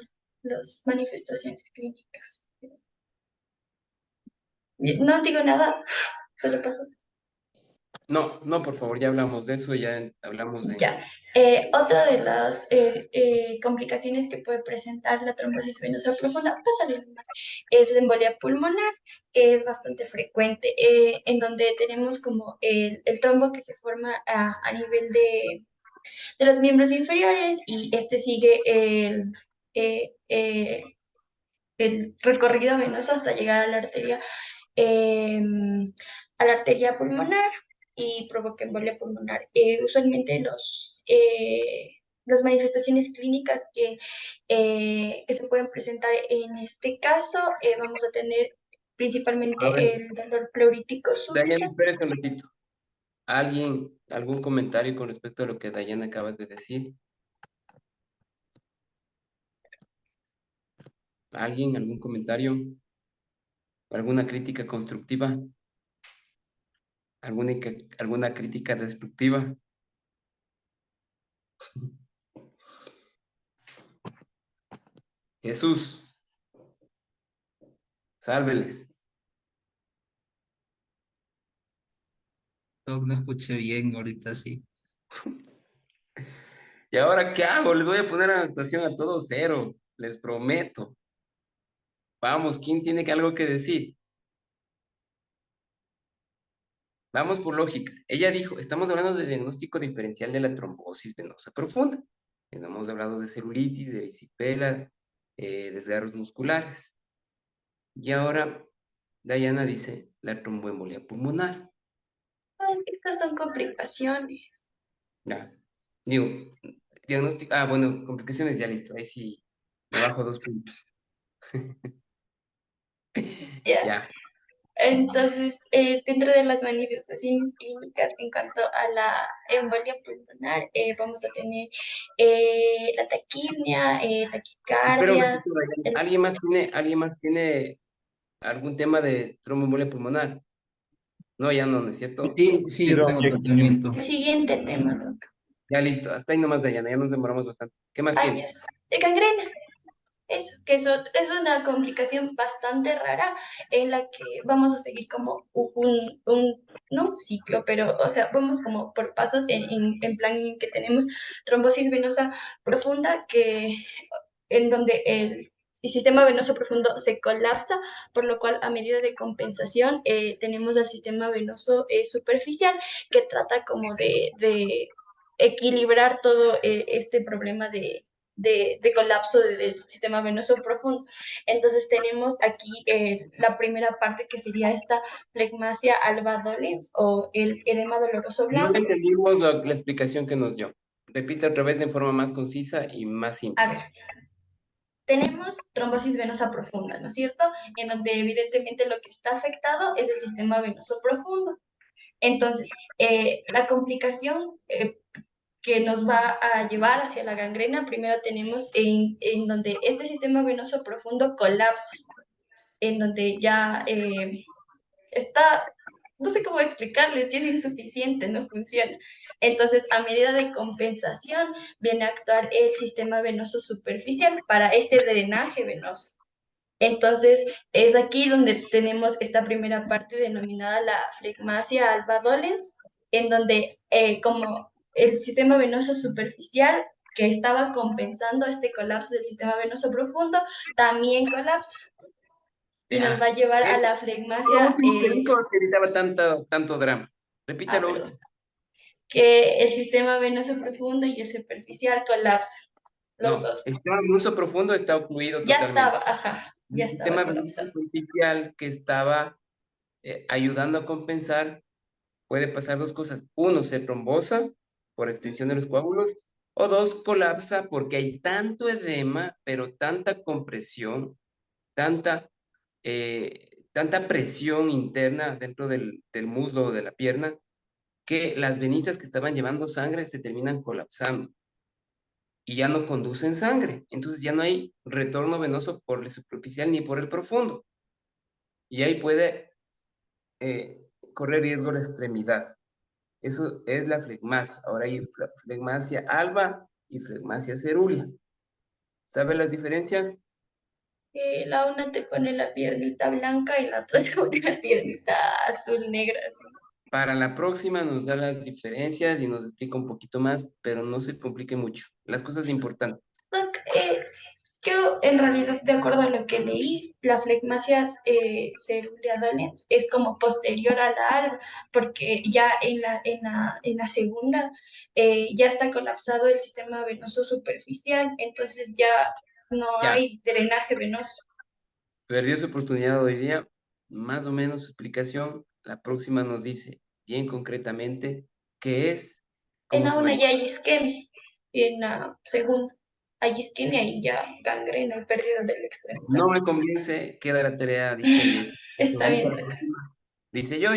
las manifestaciones clínicas. No digo nada, solo pasó.
No, por favor, ya hablamos de eso, ya hablamos de...
Ya. Otra de las complicaciones que puede presentar la trombosis venosa profunda, pásale nomás, es la embolia pulmonar, que es bastante frecuente, en donde tenemos como el trombo que se forma a nivel de los miembros inferiores y este sigue eh, eh, el recorrido venoso hasta llegar eh, a la arteria pulmonar y provoca embolia pulmonar. Usualmente las manifestaciones clínicas que se pueden presentar en este caso, vamos a tener
A ver,
principalmente el dolor pleurítico
Dayana,
súbito.
espérate un ratito. ¿Alguien, algún comentario con respecto a lo que Dayana acaba de decir? ¿Alguien, algún comentario? ¿Alguna crítica constructiva? ¿Alguna crítica destructiva? Jesús, sálveles.
No escuché bien ahorita, sí.
¿Y ahora qué hago? Les voy a poner anotación a todo cero, les prometo. Vamos, ¿quién tiene algo que decir? Vamos por lógica. Ella dijo, estamos hablando de diagnóstico diferencial de la trombosis venosa profunda. Estamos hablando de celulitis, de erisipela, desgarros musculares. Y ahora Dayana dice la tromboembolia pulmonar.
Ay, estas son complicaciones.
Ya. Digo, diagnóstico, bueno, complicaciones ya listo. Ahí sí me bajo 2 puntos.
Ya.
Ya.
Entonces, dentro de las manifestaciones clínicas en cuanto a la embolia pulmonar, vamos a tener la taquipnea,
Espera un
taquicardia.
ratito, Dayana. ¿Alguien más tiene algún tema de tromboembolia pulmonar? No, ya no, ¿no es cierto?
Sí, yo tengo tratamiento.
El siguiente tema, doctor.
Ya listo, hasta ahí nomás, Dayana, ya nos demoramos bastante. ¿Qué más
Ah,
tiene?
ya. De gangrena. Eso es una complicación bastante rara en la que vamos a seguir como no un ciclo, pero, o sea, vamos como por pasos en plan en que tenemos trombosis venosa profunda, en donde el sistema venoso profundo se colapsa, por lo cual a medida de compensación tenemos el sistema venoso superficial que trata como de equilibrar todo este problema de colapso del sistema venoso profundo. Entonces tenemos aquí la primera parte que sería esta flegmasia alba dolens o el edema doloroso
No
blanco.
entendimos la explicación que nos dio. Repite otra vez de forma más concisa y más simple.
A ver, tenemos trombosis venosa profunda, ¿no es cierto? En donde evidentemente lo que está afectado es el sistema venoso profundo. Entonces, la complicación que nos va a llevar hacia la gangrena, primero tenemos en donde este sistema venoso profundo colapsa, en donde ya está, no sé cómo explicarles, si es insuficiente, no funciona. Entonces, a medida de compensación, viene a actuar el sistema venoso superficial para este drenaje venoso. Entonces, es aquí donde tenemos esta primera parte denominada la flegmasia alba dolens, en donde como el sistema venoso superficial que estaba compensando este colapso del sistema venoso profundo, también colapsa y nos va a llevar a la flegmasia,
¿Qué dijo que evitaba tanto drama? Repítalo.
perdón, que el sistema venoso profundo y el superficial colapsan, los
No,
dos.
el sistema venoso profundo está ocluido
Ya
totalmente.
estaba, ajá, ya
El
estaba
sistema venoso
colapsado.
superficial que estaba ayudando a compensar, puede pasar 2 cosas. 1, se trombosa por extensión de los coágulos, o 2, colapsa porque hay tanto edema, pero tanta compresión, tanta presión interna dentro del muslo o de la pierna, que las venitas que estaban llevando sangre se terminan colapsando y ya no conducen sangre. Entonces ya no hay retorno venoso por el superficial ni por el profundo. Y ahí puede correr riesgo la extremidad. Eso es la flegmasia. Ahora hay flegmasia alba y flegmasia cerúlea. ¿Saben las diferencias?
La una te pone la piernita blanca y la otra te pone la piernita azul negra. Así.
Para la próxima nos da las diferencias y nos explica un poquito más, pero no se complique mucho. Las cosas importantes.
Doc, yo en realidad, de acuerdo a lo que leí, la flegmasia cerulea dolens es como posterior a la alba, porque ya en la segunda ya está colapsado el sistema venoso superficial, entonces ya no
Ya.
hay drenaje venoso.
Perdió su oportunidad hoy día, más o menos su explicación. La próxima nos dice bien concretamente qué es.
En
Cómo
la
se
una
va.
ya hay isquemia, y en la segunda hay isquemia y ya gangrena y pérdida del extremo.
No me convence, queda la tarea dicha y hecha.
Está bien.
Dice yo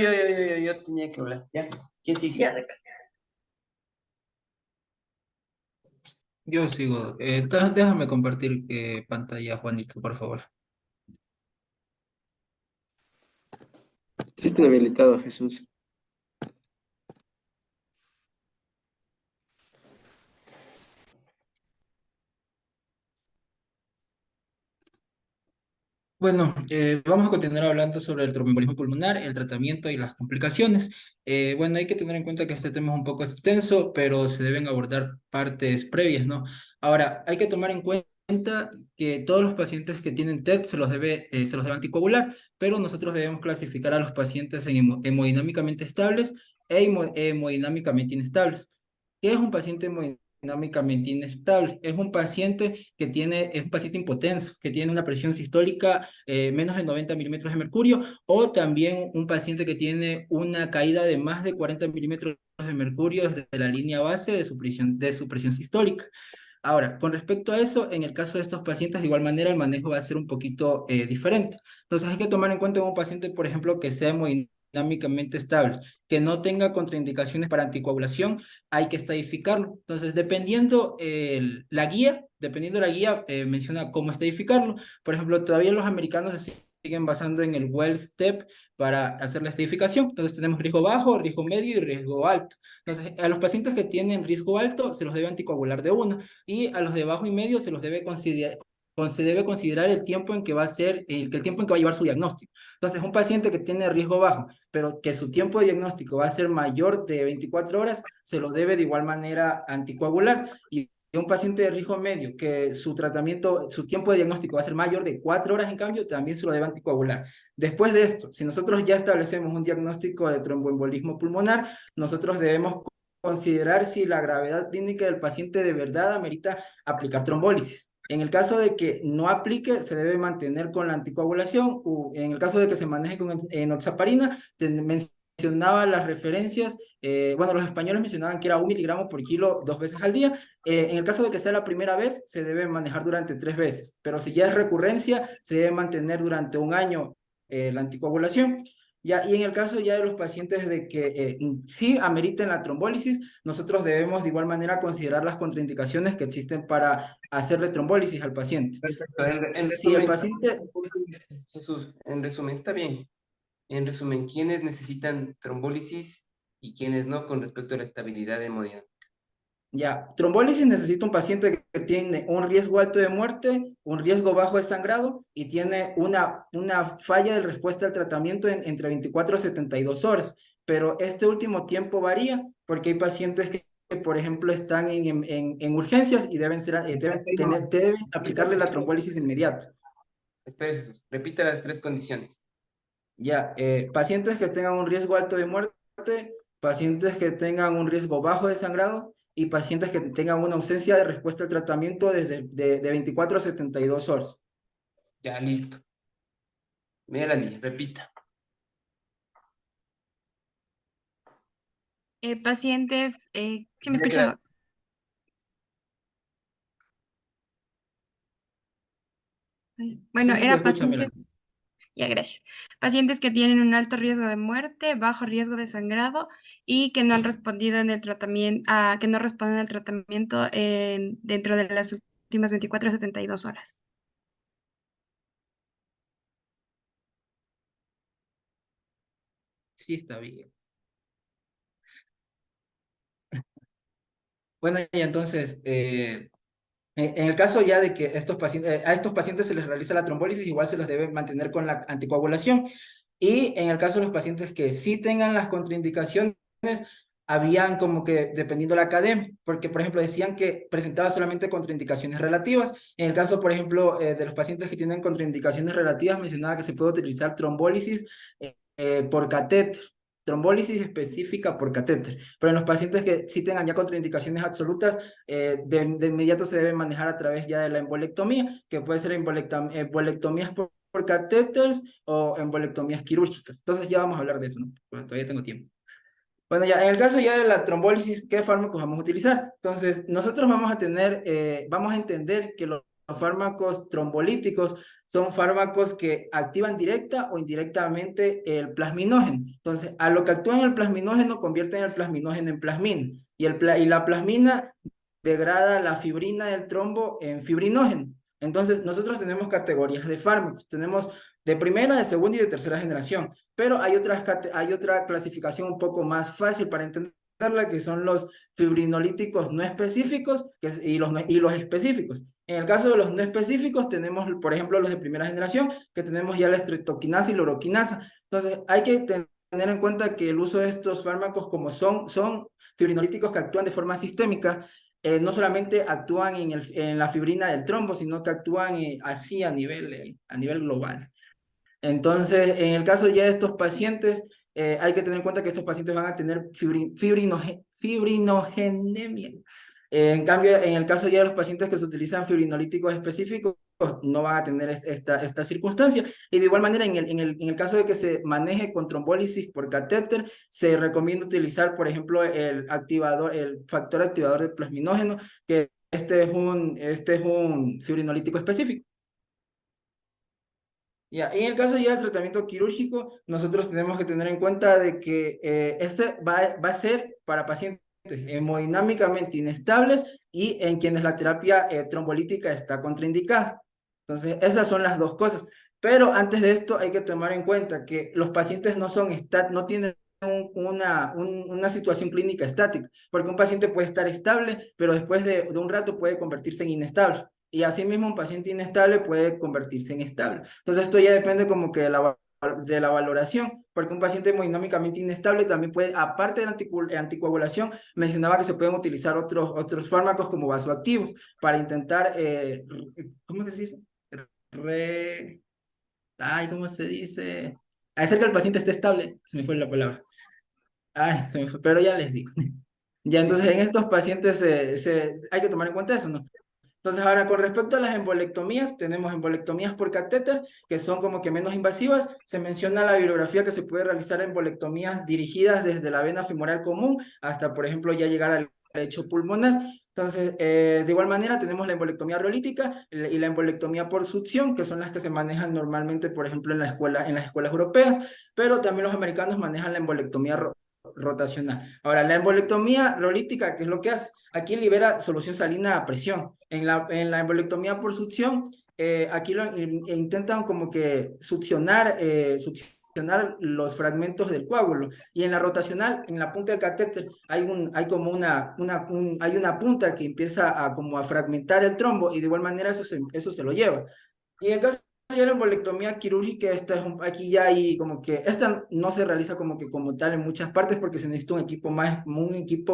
tenía que hablar. Ya, ¿quién sigue?
Ya,
Yo sigo. Déjame compartir pantalla, Juanito, por favor.
Sí está habilitado, Jesús.
Bueno, vamos a continuar hablando sobre el tromboembolismo pulmonar, el tratamiento y las complicaciones. Bueno, hay que tener en cuenta que este tema es un poco extenso, pero se deben abordar partes previas, ¿no? Ahora, hay que tomar en cuenta que todos los pacientes que tienen TED se los debe anticoagular, pero nosotros debemos clasificar a los pacientes en hemodinámicamente estables e hemodinámicamente inestables. ¿Qué es un paciente hemodinámicamente inestable? Es un paciente es un paciente hipotenso, que tiene una presión sistólica menos de 90 milímetros de mercurio, o también un paciente que tiene una caída de más de 40 milímetros de mercurio desde la línea base de su presión sistólica. Ahora, con respecto a eso, en el caso de estos pacientes, de igual manera, el manejo va a ser un poquito diferente. Entonces, hay que tomar en cuenta un paciente, por ejemplo, que sea hemodinámicamente estable, que no tenga contraindicaciones para anticoagulación, hay que estadificarlo. Entonces, dependiendo la guía, menciona cómo estadificarlo. Por ejemplo, todavía los americanos se siguen basando en el Wells Step para hacer la estadificación. Entonces, tenemos riesgo bajo, riesgo medio y riesgo alto. Entonces, a los pacientes que tienen riesgo alto se los debe anticoagular de una, y a los de bajo y medio se los debe considerar el tiempo en que va a ser, el tiempo en que va a llevar su diagnóstico. Entonces, un paciente que tiene riesgo bajo, pero que su tiempo de diagnóstico va a ser mayor de 24 horas, se lo debe de igual manera anticoagular. Y un paciente de riesgo medio, que su tiempo de diagnóstico va a ser mayor de 4 horas, en cambio, también se lo debe anticoagular. Después de esto, si nosotros ya establecemos un diagnóstico de tromboembolismo pulmonar, nosotros debemos considerar si la gravedad clínica del paciente de verdad amerita aplicar trombólisis. En el caso de que no aplique, se debe mantener con la anticoagulación, o en el caso de que se maneje con enoxaparina, mencionaba las referencias, bueno, los españoles mencionaban que era 1 miligramo por kilo 2 veces al día. En el caso de que sea la primera vez, se debe manejar durante 3 veces, pero si ya es recurrencia, se debe mantener durante 1 año la anticoagulación. Ya, y en el caso ya de los pacientes de que sí ameriten la trombólisis, nosotros debemos de igual manera considerar las contraindicaciones que existen para hacerle trombólisis al paciente.
Perfecto.
Si el paciente...
Jesús, en resumen, está bien. En resumen, ¿quiénes necesitan trombólisis y quiénes no con respecto a la estabilidad hemodinámica?
Ya, trombólisis necesita un paciente que tiene un riesgo alto de muerte, un riesgo bajo de sangrado y tiene una falla de respuesta al tratamiento entre 24 y 72 horas. Pero este último tiempo varía porque hay pacientes que por ejemplo, están en urgencias y deben aplicarle la trombólisis inmediata.
Espera, Jesús, repita las 3 condiciones.
Ya, pacientes que tengan un riesgo alto de muerte, pacientes que tengan un riesgo bajo de sangrado y pacientes que tengan una ausencia de respuesta al tratamiento de 24 a 72 horas.
Ya, listo. Melanie, repita.
Pacientes, ¿sí me escuchan? Bueno,
Sí, te
era
escucho, Melanie.
pacientes, ya, gracias. Pacientes que tienen un alto riesgo de muerte, bajo riesgo de sangrado y que no han respondido en el tratamiento, que no responden al tratamiento dentro de las últimas 24 a 72 horas.
Sí, está bien. Bueno, y entonces, en el caso ya de que a estos pacientes se les realiza la trombólisis, igual se los debe mantener con la anticoagulación. Y en el caso de los pacientes que sí tengan las contraindicaciones, habían como que, dependiendo de la academia, porque por ejemplo decían que presentaba solamente contraindicaciones relativas. En el caso, por ejemplo, de los pacientes que tienen contraindicaciones relativas, mencionaba que se puede utilizar trombólisis por catéter. Trombólisis específica por catéter, pero en los pacientes que sí tengan ya contraindicaciones absolutas, de inmediato se debe manejar a través ya de la embolectomía, que puede ser embolectomías por catéter o embolectomías quirúrgicas. Entonces ya vamos a hablar de eso, ¿no? Bueno, todavía tengo tiempo. Bueno, ya en el caso ya de la trombólisis, ¿qué fármacos vamos a utilizar? Entonces, nosotros vamos a entender que los fármacos trombolíticos son fármacos que activan directa o indirectamente el plasminógeno. Entonces, a lo que actúan el plasminógeno, convierten el plasminógeno en plasmina. Y la plasmina degrada la fibrina del trombo en fibrinógeno. Entonces, nosotros tenemos categorías de fármacos. Tenemos de primera, de segunda y de tercera generación. Pero hay otra clasificación un poco más fácil para entenderla, que son los fibrinolíticos no específicos y los específicos. En el caso de los no específicos, tenemos, por ejemplo, los de primera generación, que tenemos ya la estreptoquinasa y la oroquinasa. Entonces, hay que tener en cuenta que el uso de estos fármacos, como son fibrinolíticos que actúan de forma sistémica,
no solamente actúan en la fibrina del trombo, sino que actúan así a nivel global. Entonces, en el caso ya de estos pacientes, hay que tener en cuenta que estos pacientes van a tener fibrinogenemia. En cambio, en el caso ya de los pacientes que se utilizan fibrinolíticos específicos, no van a tener esta circunstancia. Y de igual manera, en el caso de que se maneje con trombólisis por catéter, se recomienda utilizar, por ejemplo, el factor activador del plasminógeno, que este es un fibrinolítico específico. Ya, y en el caso ya del tratamiento quirúrgico, nosotros tenemos que tener en cuenta de que este va a ser para pacientes hemodinámicamente inestables y en quienes la terapia trombolítica está contraindicada. Entonces, esas son las dos cosas. Pero antes de esto hay que tomar en cuenta que los pacientes no tienen una situación clínica estática, porque un paciente puede estar estable, pero después de un rato puede convertirse en inestable. Y asimismo un paciente inestable puede convertirse en estable. Entonces esto ya depende como que de la valoración, porque un paciente hemodinámicamente inestable también puede, aparte de la anticoagulación, mencionaba que se pueden utilizar otros fármacos como vasoactivos para intentar, ¿cómo que se dice? ¿Cómo se dice? Hacer que el paciente esté estable, se me fue la palabra. Se me fue, pero ya les digo. Ya, entonces en estos pacientes hay que tomar en cuenta eso, ¿no? Entonces, ahora con respecto a las embolectomías, tenemos embolectomías por catéter, que son como que menos invasivas. Se menciona la bibliografía que se puede realizar embolectomías dirigidas desde la vena femoral común hasta, por ejemplo, ya llegar al lecho pulmonar. Entonces, de igual manera, tenemos la embolectomía reolítica y la embolectomía por succión, que son las que se manejan normalmente, por ejemplo, en las escuelas europeas, pero también los americanos manejan la embolectomía rotacional. Ahora, la embolectomía reolítica, ¿qué es lo que hace? Aquí libera solución salina a presión. En la embolectomía por succión, aquí intentan como que succionar los fragmentos del coágulo. Y en la rotacional, en la punta del catéter, hay como hay una punta que empieza como a fragmentar el trombo y de igual manera eso se lo lleva. Y en el caso de la embolectomía quirúrgica, aquí ya hay como que, esta no se realiza como que como tal en muchas partes porque se necesita un equipo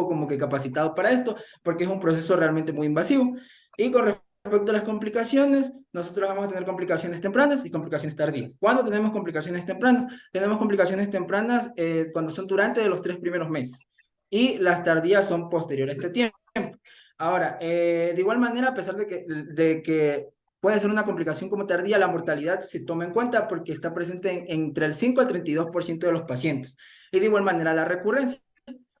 como que capacitado para esto, porque es un proceso realmente muy invasivo. Y con respecto a las complicaciones, nosotros vamos a tener complicaciones tempranas y complicaciones tardías. ¿Cuándo tenemos complicaciones tempranas? Tenemos complicaciones tempranas cuando son durante los 3 primeros meses. Y las tardías son posteriores a este tiempo. Ahora, de igual manera, a pesar de que puede ser una complicación como tardía, la mortalidad se toma en cuenta porque está presente entre el 5 al 32% de los pacientes. Y de igual manera, la recurrencia.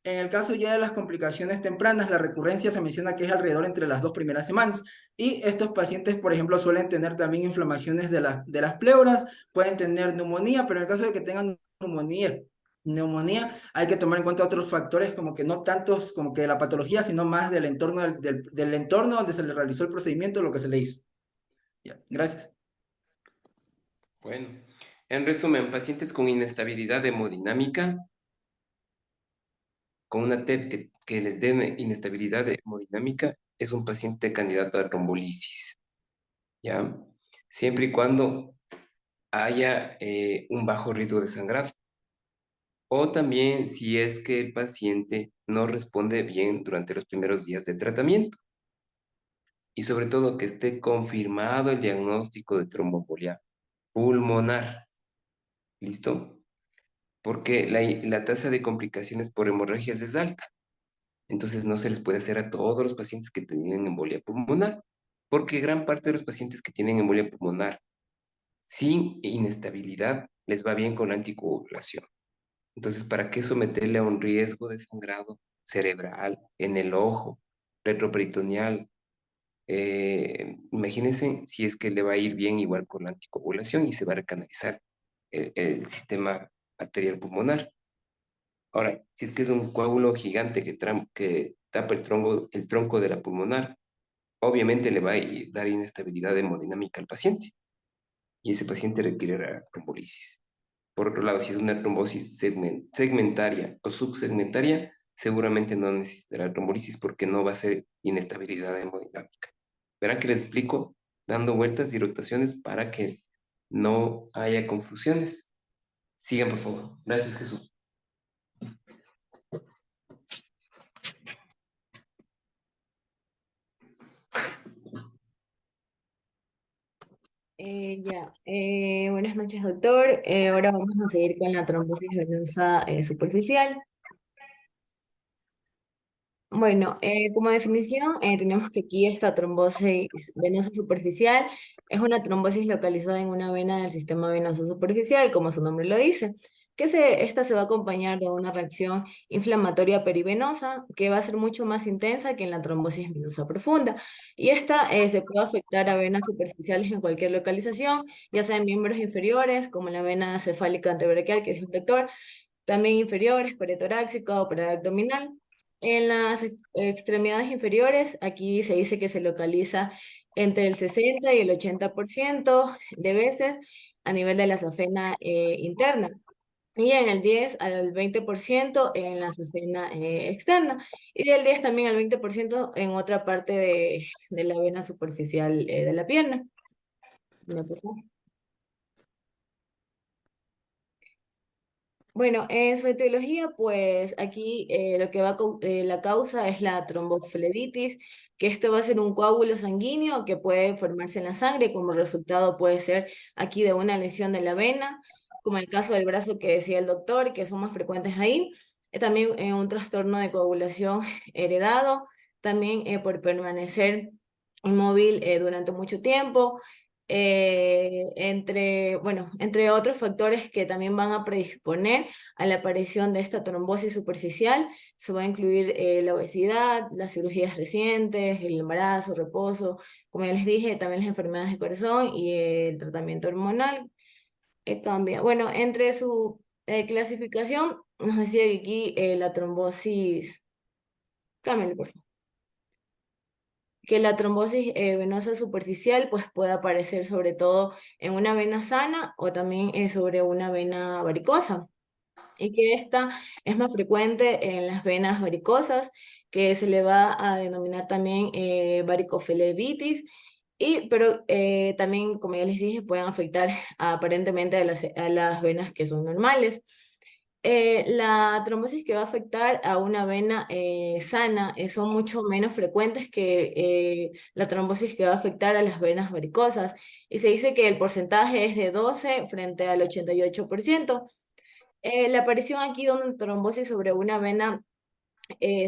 En el caso ya de las complicaciones tempranas, la recurrencia se menciona que es alrededor entre las 2 primeras semanas. Y estos pacientes, por ejemplo, suelen tener también inflamaciones de las pleuras, pueden tener neumonía, pero en el caso de que tengan neumonía, hay que tomar en cuenta otros factores como que no tantos como que de la patología, sino más del entorno, del entorno donde se le realizó el procedimiento, lo que se le hizo. Ya, gracias.
Bueno, en resumen, pacientes con inestabilidad hemodinámica, con una TEP que les dé inestabilidad hemodinámica, es un paciente candidato a trombolisis, ¿ya? Siempre y cuando haya un bajo riesgo de sangrado. O también si es que el paciente no responde bien durante los primeros días de tratamiento. Y sobre todo que esté confirmado el diagnóstico de tromboembolia pulmonar. ¿Listo? Porque la tasa de complicaciones por hemorragias es alta. Entonces no se les puede hacer a todos los pacientes que tienen embolia pulmonar, porque gran parte de los pacientes que tienen embolia pulmonar sin inestabilidad les va bien con la anticoagulación. Entonces, ¿para qué someterle a un riesgo de sangrado cerebral, en el ojo, retroperitoneal? Imagínense si es que le va a ir bien igual con la anticoagulación y se va a recanalizar el sistema arterial pulmonar. Ahora, si es que es un coágulo gigante que tapa el tronco de la pulmonar, obviamente le va a dar inestabilidad hemodinámica al paciente y ese paciente requiere trombolisis. Por otro lado, si es una trombosis segmentaria o subsegmentaria, seguramente no necesitará trombolisis porque no va a ser inestabilidad hemodinámica. Verán que les explico dando vueltas y rotaciones para que no haya confusiones. Sigan, por favor. Gracias, Jesús.
Buenas noches, doctor. Ahora vamos a seguir con la trombosis venosa superficial. Bueno, como definición, tenemos que aquí esta trombosis venosa superficial es una trombosis localizada en una vena del sistema venoso superficial, como su nombre lo dice, esta se va a acompañar de una reacción inflamatoria perivenosa que va a ser mucho más intensa que en la trombosis venosa profunda. Y esta se puede afectar a venas superficiales en cualquier localización, ya sea en miembros inferiores, como la vena cefálica antebraquial, que es el vector, también inferiores, peritoráxica o abdominal. En las extremidades inferiores, aquí se dice que se localiza entre el 60 y el 80% de veces a nivel de la safena interna. Y en el 10 al 20% en la safena externa. Y del 10 también al 20% en otra parte de la vena superficial de la pierna. Por favor. Bueno, en su etiología, pues aquí lo que la causa es la tromboflebitis, que esto va a ser un coágulo sanguíneo que puede formarse en la sangre, como resultado puede ser aquí de una lesión de la vena, como el caso del brazo que decía el doctor, que son más frecuentes ahí. También un trastorno de coagulación heredado, también por permanecer inmóvil durante mucho tiempo, entre otros factores que también van a predisponer a la aparición de esta trombosis superficial. Se va a incluir la obesidad, las cirugías recientes, el embarazo, reposo, como ya les dije, también las enfermedades de corazón y el tratamiento hormonal cambia. Bueno, entre su clasificación, nos decía que aquí la trombosis, cámbiale por favor, que la trombosis venosa superficial pues puede aparecer sobre todo en una vena sana o también sobre una vena varicosa, y que esta es más frecuente en las venas varicosas, que se le va a denominar también varicoflebitis, pero también, como ya les dije, pueden afectar aparentemente a las venas que son normales. La trombosis que va a afectar a una vena sana son mucho menos frecuentes que la trombosis que va a afectar a las venas varicosas, y se dice que el porcentaje es de 12 frente al 88%. La aparición aquí de una trombosis sobre una vena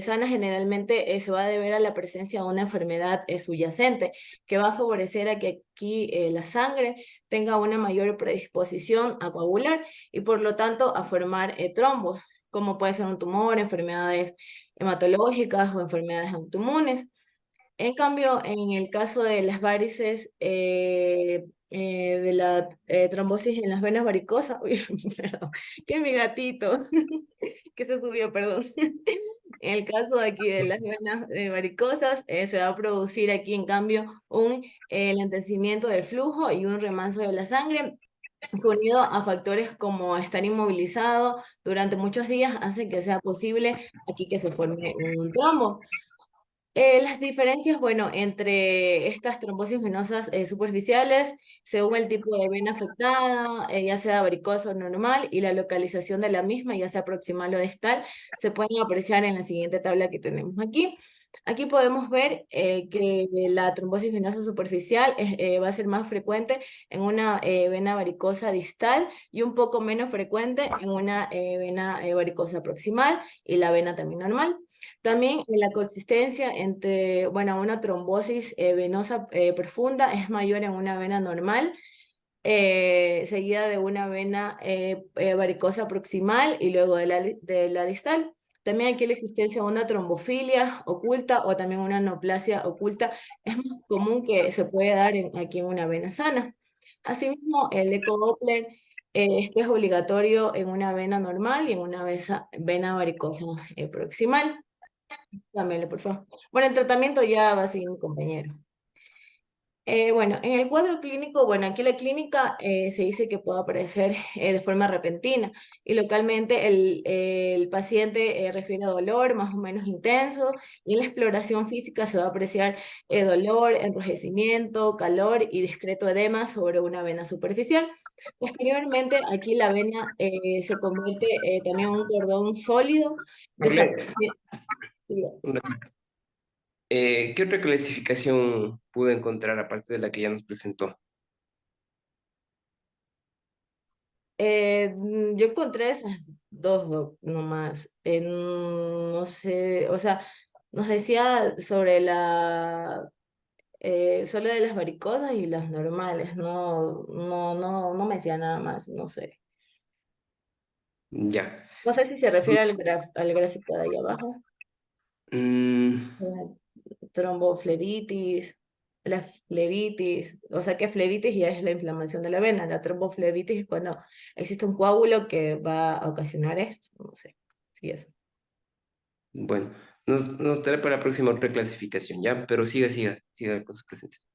sana generalmente se va a deber a la presencia de una enfermedad subyacente que va a favorecer a que aquí la sangre tenga una mayor predisposición a coagular y por lo tanto a formar trombos, como puede ser un tumor, enfermedades hematológicas o enfermedades autoinmunes. En cambio, en el caso de las varices, de la trombosis en las venas varicosas, uy, perdón, que mi gatito, que se subió, perdón. En el caso de aquí de las venas varicosas, se va a producir aquí en cambio un lentecimiento del flujo y un remanso de la sangre, que unido a factores como estar inmovilizado durante muchos días, hace que sea posible aquí que se forme un trombo. Las diferencias, bueno, entre estas trombosis venosas superficiales, según el tipo de vena afectada, ya sea varicosa o normal, y la localización de la misma, ya sea proximal o distal, se pueden apreciar en la siguiente tabla que tenemos aquí. Aquí podemos ver que la trombosis venosa superficial va a ser más frecuente en una vena varicosa distal y un poco menos frecuente en una vena varicosa proximal y la vena también normal. También la coexistencia entre, bueno, una trombosis venosa profunda es mayor en una vena normal, seguida de una vena varicosa proximal y luego de la distal. También aquí la existencia de una trombofilia oculta o también una neoplasia oculta es más común que se puede dar aquí en una vena sana. Asimismo, el ecodoppler este es obligatorio en una vena normal y en una vena varicosa proximal. Dámele, por favor. Bueno, el tratamiento ya va a seguir mi compañero. Bueno, en el cuadro clínico, bueno, aquí la clínica se dice que puede aparecer de forma repentina y localmente el paciente refiere a dolor más o menos intenso, y en la exploración física se va a apreciar dolor, enrojecimiento, calor y discreto edema sobre una vena superficial. Posteriormente, aquí la vena se convierte también en un cordón sólido.
Marlene,
Diga.
¿Qué otra clasificación pude encontrar aparte de la que ya nos presentó?
Yo encontré esas dos nomás. No sé, o sea, nos decía sobre solo de las varicosas y las normales. No me decía nada más, no sé.
Ya.
No sé si se refiere al gráfico de ahí abajo.
Mm,
La tromboflebitis, la flebitis, o sea que flebitis ya es la inflamación de la vena, la tromboflebitis es cuando existe un coágulo que va a ocasionar esto, no sé, sí eso.
bueno, nos dará para la próxima otra clasificación, ¿ya? Pero siga con su presentación.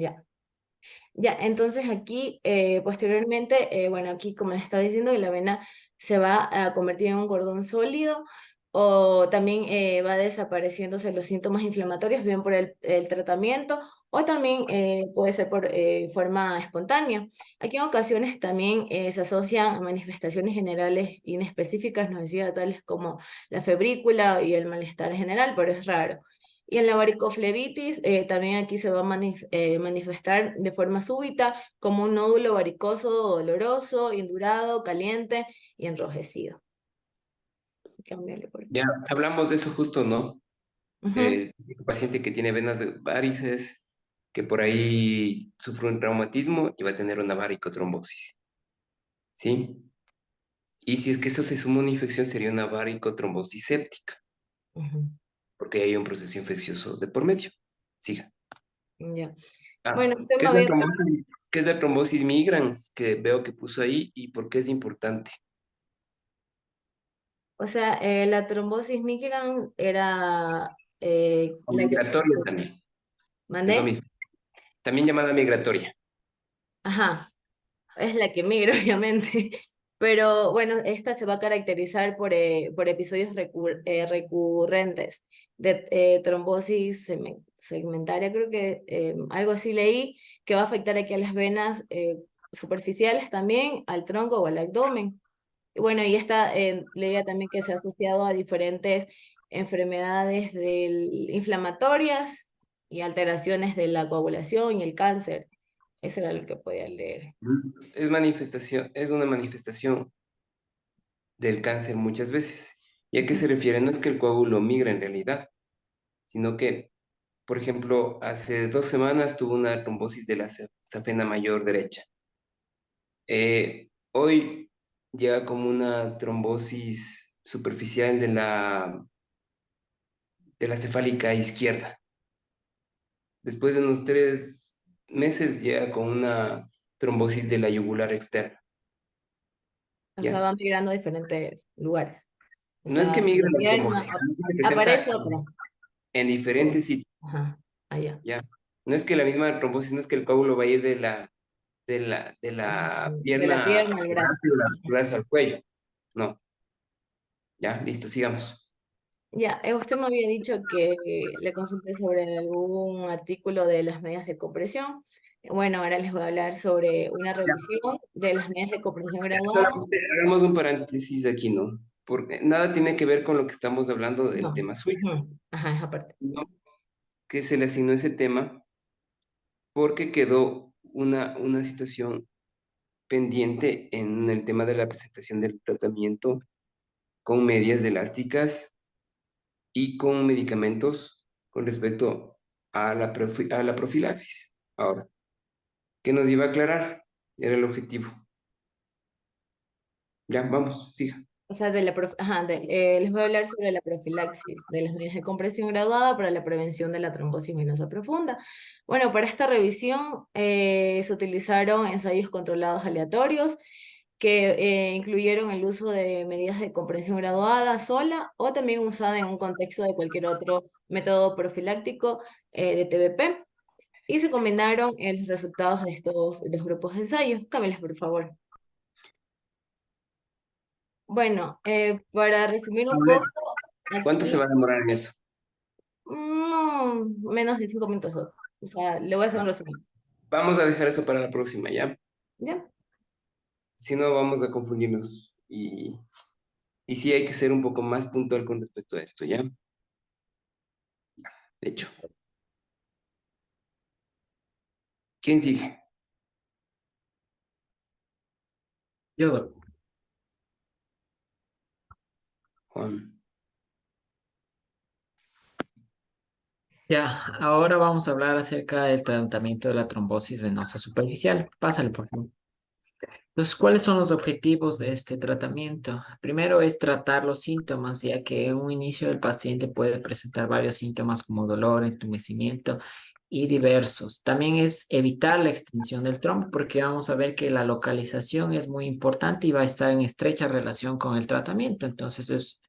Ya. Ya, entonces aquí, posteriormente, bueno, aquí como les estaba diciendo, la avena se va a convertir en un cordón sólido o también va desapareciéndose los síntomas inflamatorios, bien por el tratamiento o también puede ser por forma espontánea. Aquí en ocasiones también se asocian a manifestaciones generales inespecíficas, nos decía, tales como la febrícula y el malestar general, pero es raro. Y en la varicoflebitis, también aquí se va a manifestar de forma súbita como un nódulo varicoso doloroso, indurado, caliente y enrojecido. Cámbiale por aquí.
Ya hablamos de eso justo, ¿no?
Ujú.
El paciente que tiene venas de varices, que por ahí sufre un traumatismo y va a tener una varicotrombosis, ¿sí? Y si es que eso se suma a una infección, sería una varicotrombosis séptica,
Ujú.
porque hay un proceso infeccioso de por medio. Siga.
Ya.
Ah,
Bueno, usted me había...
qué es la trombosis migrans que veo que puso ahí y por qué es importante?
O sea, la trombosis migrans era
O
la que...
migratoria también, es lo
¿Mandé?
mismo. También llamada migratoria.
Ajá. Es la que migra, obviamente. Pero bueno, esta se va a caracterizar por episodios recurrentes de trombosis segmentaria, creo que algo así leí, que va a afectar aquí a las venas superficiales también, al tronco o al abdomen. Y bueno, y esta leía también que se ha asociado a diferentes enfermedades inflamatorias y alteraciones de la coagulación y el cáncer. Eso era lo que podía leer.
Es una manifestación del cáncer muchas veces. ¿Y a qué se refiere? No es que el coágulo migre en realidad, sino que, por ejemplo, hace 2 semanas tuvo una trombosis de la safena mayor derecha. Hoy llega como una trombosis superficial de la cefálica izquierda. Después de unos 3 meses llega con una trombosis de la yugular externa.
O sea,
¿Ya?
van migrando a diferentes lugares. O
No es que
sea,
migre
la
la
pierna,
trombosis, se presenta
aparece otra.
en diferentes sitios.
Ajá, allá.
¿Ya? No es que la misma trombosis, no es que el coágulo va a ir de la
De la
pierna
pierna al brazo.
al brazo al cuello. No. Ya, listo, sigamos.
Ya, usted me había dicho que le consulté sobre algún artículo de las medidas de compresión. Bueno, ahora les voy a hablar sobre una revisión de las medidas de compresión graduada.
Solamente hagamos un paréntesis aquí, ¿no? Porque nada tiene que ver con lo que estamos hablando del
No.
tema suyo,
Ajá, esa parte.
¿no? Que se le asignó ese tema porque quedó una situación pendiente en el tema de la presentación del tratamiento con medias elásticas y con medicamentos con respecto a la profilaxis. Ahora, ¿qué nos iba a aclarar? Era el objetivo. Ya, vamos, siga.
O sea, les voy a hablar sobre la profilaxis de las medidas de compresión graduada para la prevención de la trombosis venosa profunda. Bueno, para esta revisión se utilizaron ensayos controlados aleatorios que incluyeron el uso de medidas de compresión graduada sola o también usada en un contexto de cualquier otro método profiláctico de TBP. Y se combinaron los resultados de estos dos grupos de ensayos. Cámelas, por favor. Bueno, para resumir un
Ahora,
poco,
¿cuánto se va
aquí
a demorar en eso?
no menos de 5 minutos. O sea, le voy a hacer un resumen.
Vamos a dejar eso para la próxima, ¿ya?
¿Ya?
Si no, vamos a confundirnos y sí hay que ser un poco más puntual con respecto a esto, ¿ya? De hecho, ¿quién sigue?
Yo,
Juan.
ya, ahora vamos a hablar acerca del tratamiento de la trombosis venosa superficial. Pásale, por favor. Entonces, ¿cuáles son los objetivos de este tratamiento? Primero es tratar los síntomas, ya que en un inicio el paciente puede presentar varios síntomas como dolor, entumecimiento y diversos. También es evitar la extensión del trombo, porque vamos a ver que la localización es muy importante y va a estar en estrecha relación con el tratamiento. Entonces, es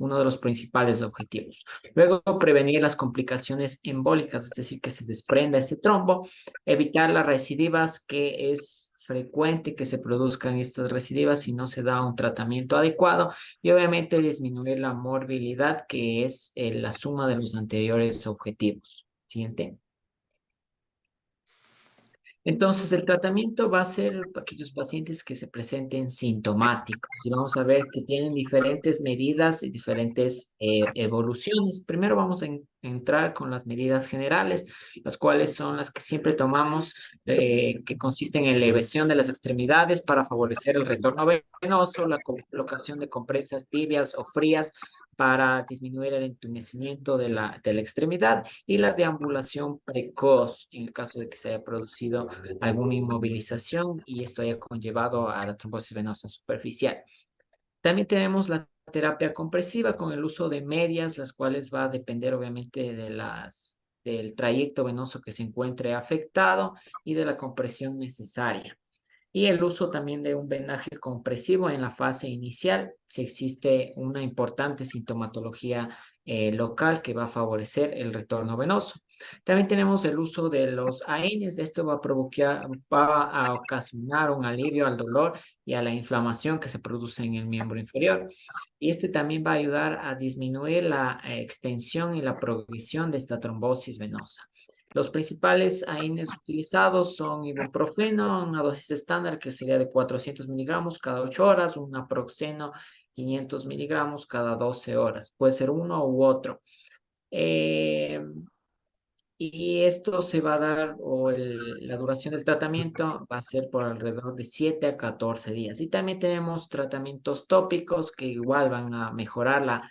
uno de los principales objetivos. Luego, prevenir las complicaciones embólicas, es decir, que se desprenda ese trombo, evitar las recidivas, que es frecuente que se produzcan estas recidivas si no se da un tratamiento adecuado, y obviamente disminuir la morbilidad, que es la suma de los anteriores objetivos. Siguiente. Entonces, el tratamiento va a ser para aquellos pacientes que se presenten sintomáticos y vamos a ver que tienen diferentes medidas y diferentes evoluciones. Primero vamos a entrar con las medidas generales, las cuales son las que siempre tomamos, que consisten en elevación de las extremidades para favorecer el retorno venoso, la colocación de compresas tibias o frías para disminuir el entumecimiento de la extremidad, y la deambulación precoz en el caso de que se haya producido alguna inmovilización y esto haya conllevado a la trombosis venosa superficial. También tenemos la terapia compresiva con el uso de medias, las cuales va a depender obviamente del trayecto venoso que se encuentre afectado y de la compresión necesaria. Y el uso también de un vendaje compresivo en la fase inicial, si existe una importante sintomatología local que va a favorecer el retorno venoso. También tenemos el uso de los AENs. Esto va a ocasionar un alivio al dolor y a la inflamación que se produce en el miembro inferior. Y este también va a ayudar a disminuir la extensión y la progresión de esta trombosis venosa. Los principales AINES utilizados son ibuprofeno, una dosis estándar que sería de 400 miligramos cada 8 horas, un naproxeno 500 miligramos cada 12 horas. Puede ser uno u otro. Y esto se va a dar, la duración del tratamiento va a ser por alrededor de 7 a 14 días. Y también tenemos tratamientos tópicos que igual van a mejorar la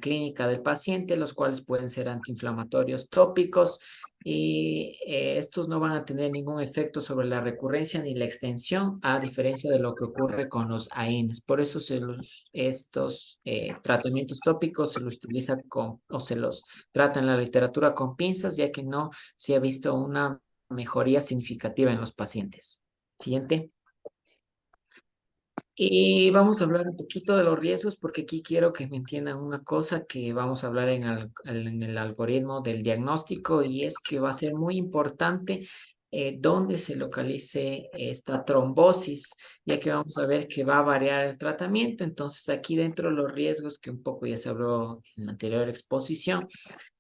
clínica del paciente, los cuales pueden ser antiinflamatorios tópicos y estos no van a tener ningún efecto sobre la recurrencia ni la extensión, a diferencia de lo que ocurre con los AINES. Por eso estos tratamientos tópicos se los utiliza o se los trata en la literatura con pinzas, ya que no se ha visto una mejoría significativa en los pacientes. Siguiente. Y vamos a hablar un poquito de los riesgos, porque aquí quiero que me entiendan una cosa que vamos a hablar en el algoritmo del diagnóstico, y es que va a ser muy importante dónde se localice esta trombosis, ya que vamos a ver que va a variar el tratamiento. Entonces, aquí dentro de los riesgos, que un poco ya se habló en la anterior exposición,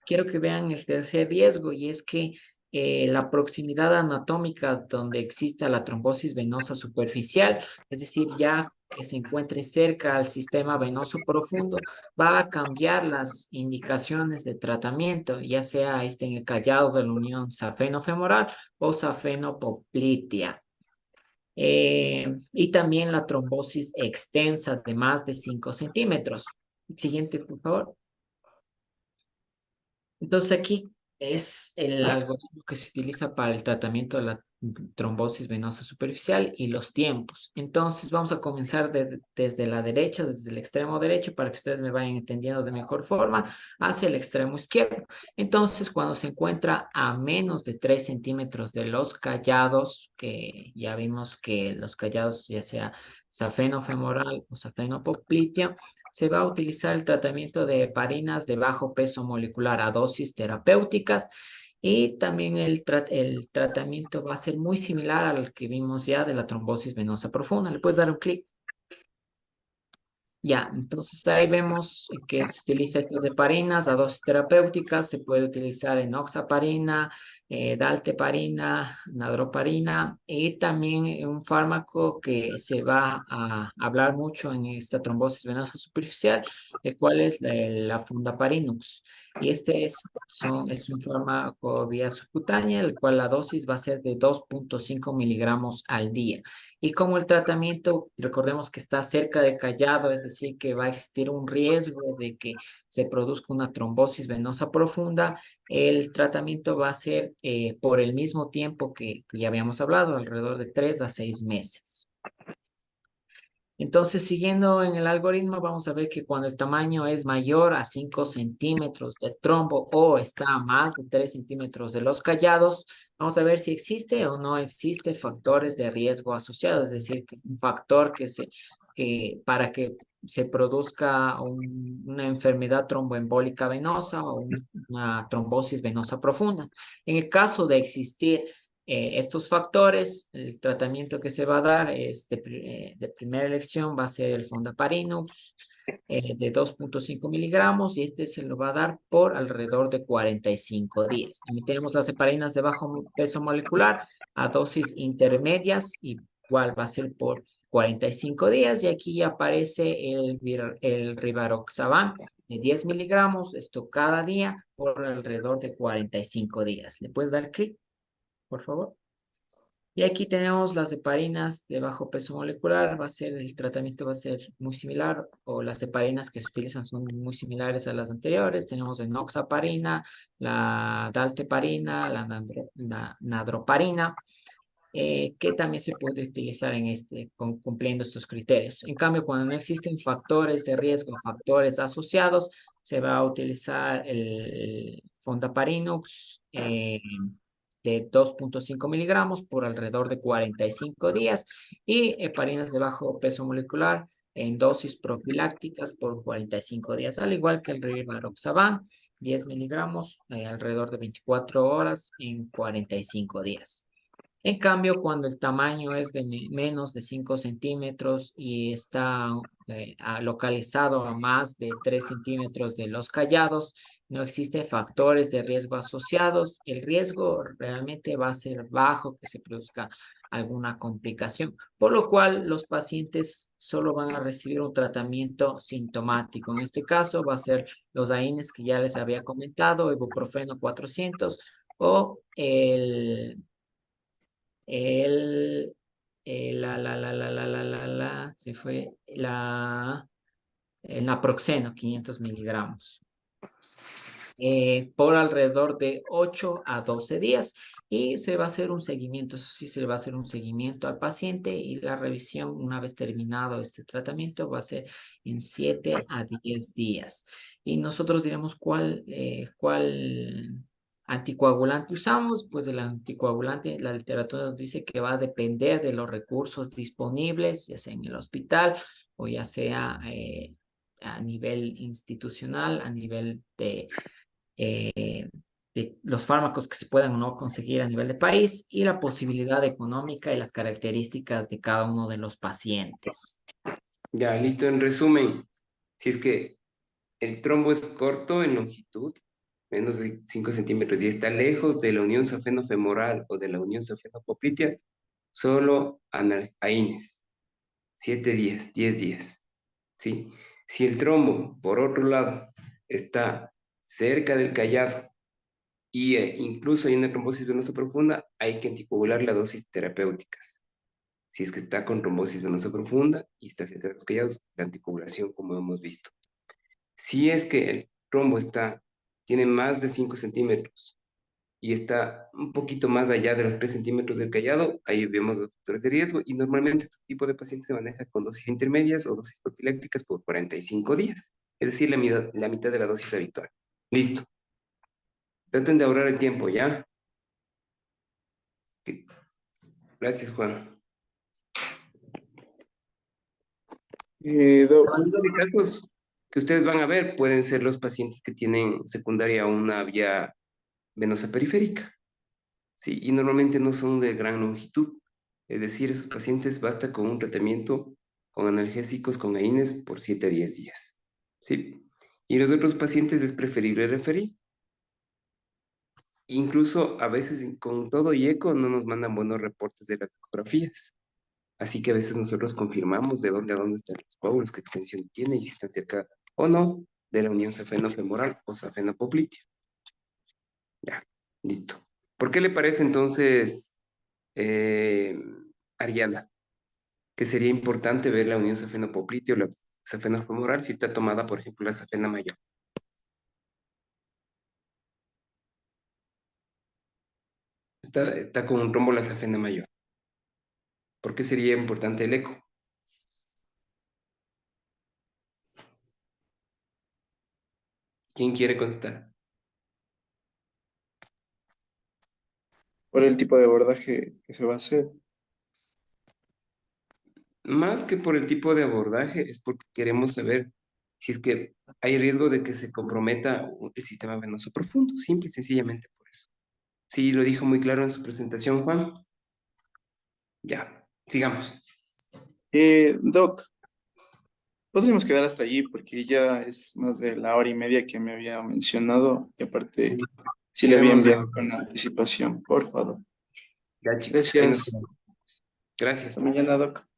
quiero que vean el tercer riesgo, y es que la proximidad anatómica donde exista la trombosis venosa superficial, es decir, ya que se encuentre cerca al sistema venoso profundo, va a cambiar las indicaciones de tratamiento, ya sea en el callado de la unión safeno-femoral o safeno-poplitea. Y también la trombosis extensa de más de 5 centímetros. Siguiente, por favor. Entonces aquí es el algoritmo que se utiliza para el tratamiento de la trombosis venosa superficial y los tiempos. Entonces vamos a comenzar desde la derecha, desde el extremo derecho, para que ustedes me vayan entendiendo de mejor forma, hacia el extremo izquierdo. Entonces, cuando se encuentra a menos de 3 centímetros de los callados, que ya vimos que los callados, ya sea safeno-femoral o safeno-poplitea, se va a utilizar el tratamiento de heparinas de bajo peso molecular a dosis terapéuticas, y también el tratamiento va a ser muy similar al que vimos ya de la trombosis venosa profunda. Le puedes dar un clic. Ya, entonces ahí vemos que se utiliza estas heparinas a dosis terapéuticas. Se puede utilizar enoxaparina, dalteparina, nadroparina, y también un fármaco que se va a hablar mucho en esta trombosis venosa superficial, el cual es la fundaparinux. Y este es un fármaco vía subcutánea, el cual la dosis va a ser de 2.5 miligramos al día. Y como el tratamiento, recordemos que está cerca del callado, es decir, que va a existir un riesgo de que se produzca una trombosis venosa profunda, el tratamiento va a ser por el mismo tiempo que ya habíamos hablado, alrededor de 3 a 6 meses. Entonces, siguiendo en el algoritmo, vamos a ver que cuando el tamaño es mayor a 5 centímetros del trombo o está a más de 3 centímetros de los callados, vamos a ver si existe o no existe factores de riesgo asociados, es decir, que un factor que para que se produzca una enfermedad tromboembólica venosa o una trombosis venosa profunda. En el caso de existir estos factores, el tratamiento que se va a dar es de primera elección va a ser el Fondaparinux de 2.5 miligramos y este se lo va a dar por alrededor de 45 días. También tenemos las heparinas de bajo peso molecular a dosis intermedias, igual va a ser por 45 días y aquí ya aparece el Rivaroxaban de 10 miligramos, esto cada día por alrededor de 45 días. ¿Le puedes dar clic, por favor? Y aquí tenemos las heparinas de bajo peso molecular, el tratamiento va a ser muy similar, o las heparinas que se utilizan son muy similares a las anteriores. Tenemos la enoxaparina, la dalteparina, la nadroparina, que también se puede utilizar cumpliendo estos criterios. En cambio, cuando no existen factores de riesgo, factores asociados, se va a utilizar el Fondaparinux, de 2.5 miligramos por alrededor de 45 días y heparinas de bajo peso molecular en dosis profilácticas por 45 días, al igual que el Rivaroxaban, 10 miligramos alrededor de 24 horas en 45 días. En cambio, cuando el tamaño es de menos de 5 centímetros y está localizado a más de 3 centímetros de los callados, no existen factores de riesgo asociados. El riesgo realmente va a ser bajo que se produzca alguna complicación, por lo cual los pacientes solo van a recibir un tratamiento sintomático. En este caso va a ser los AINES que ya les había comentado, ibuprofeno 400 o el, se fue el naproxeno, 500 miligramos, por alrededor de 8 a 12 días y se va a hacer un seguimiento, eso sí, se va a hacer un seguimiento al paciente y la revisión una vez terminado este tratamiento va a ser en 7 a 10 días. Y nosotros diremos cuál anticoagulante usamos, pues el anticoagulante, la literatura nos dice que va a depender de los recursos disponibles, ya sea en el hospital o ya sea a nivel institucional, a nivel de los fármacos que se puedan o no conseguir a nivel de país y la posibilidad económica y las características de cada uno de los pacientes.
Ya, listo. En resumen, si es que el trombo es corto en longitud, menos de 5 centímetros, y está lejos de la unión safenofemoral o de la unión safenopoplitea, solo AINES, 7 días, 10 días, ¿sí? Si el trombo, por otro lado, está cerca del callado y incluso hay una trombosis venosa profunda, hay que anticoagular la dosis terapéuticas. Si es que está con trombosis venosa profunda y está cerca de los callados, la anticoagulación, como hemos visto. Si es que el trombo tiene más de 5 centímetros y está un poquito más allá de los 3 centímetros del callado, ahí vemos los factores de riesgo y normalmente este tipo de pacientes se maneja con dosis intermedias o dosis profilácticas por 45 días, es decir, la mitad de la dosis habitual. Listo. Traten de ahorrar el tiempo, ¿ya? Gracias, Juan.
Doc.
Los casos que ustedes van a ver pueden ser los pacientes que tienen secundaria una vía venosa periférica, ¿sí? Y normalmente no son de gran longitud. Es decir, esos pacientes basta con un tratamiento con analgésicos, con AINES por 7 a 10 días, ¿sí? Y los otros pacientes es preferible referir. Incluso a veces con todo y eco no nos mandan buenos reportes de las ecografías. Así que a veces nosotros confirmamos de dónde a dónde están los coágulos, qué extensión tiene y si están cerca o no de la unión safenofemoral o safenopoplitea. Ya, listo. ¿Por qué le parece entonces, Ariana? que sería importante ver la unión safenopopliteo o la safenofemoral si está tomada, por ejemplo, la safena mayor. Está con un trombo la safena mayor. ¿Por qué sería importante el eco? ¿Quién quiere contestar?
Por el tipo de abordaje que se va a hacer.
Más que por el tipo de abordaje, es porque queremos saber si es que hay riesgo de que se comprometa el sistema venoso profundo, simple y sencillamente por eso. Sí, lo dijo muy claro en su presentación, Juan. Ya, sigamos.
Doc, podríamos quedar hasta allí porque ya es más de la hora y media que me había mencionado y aparte sí le había
Quedamos de...
enviado con anticipación, por favor.
Ya, chicos, ahí nos
Gracias.
quedamos. Gracias.
Hasta mañana, Doc.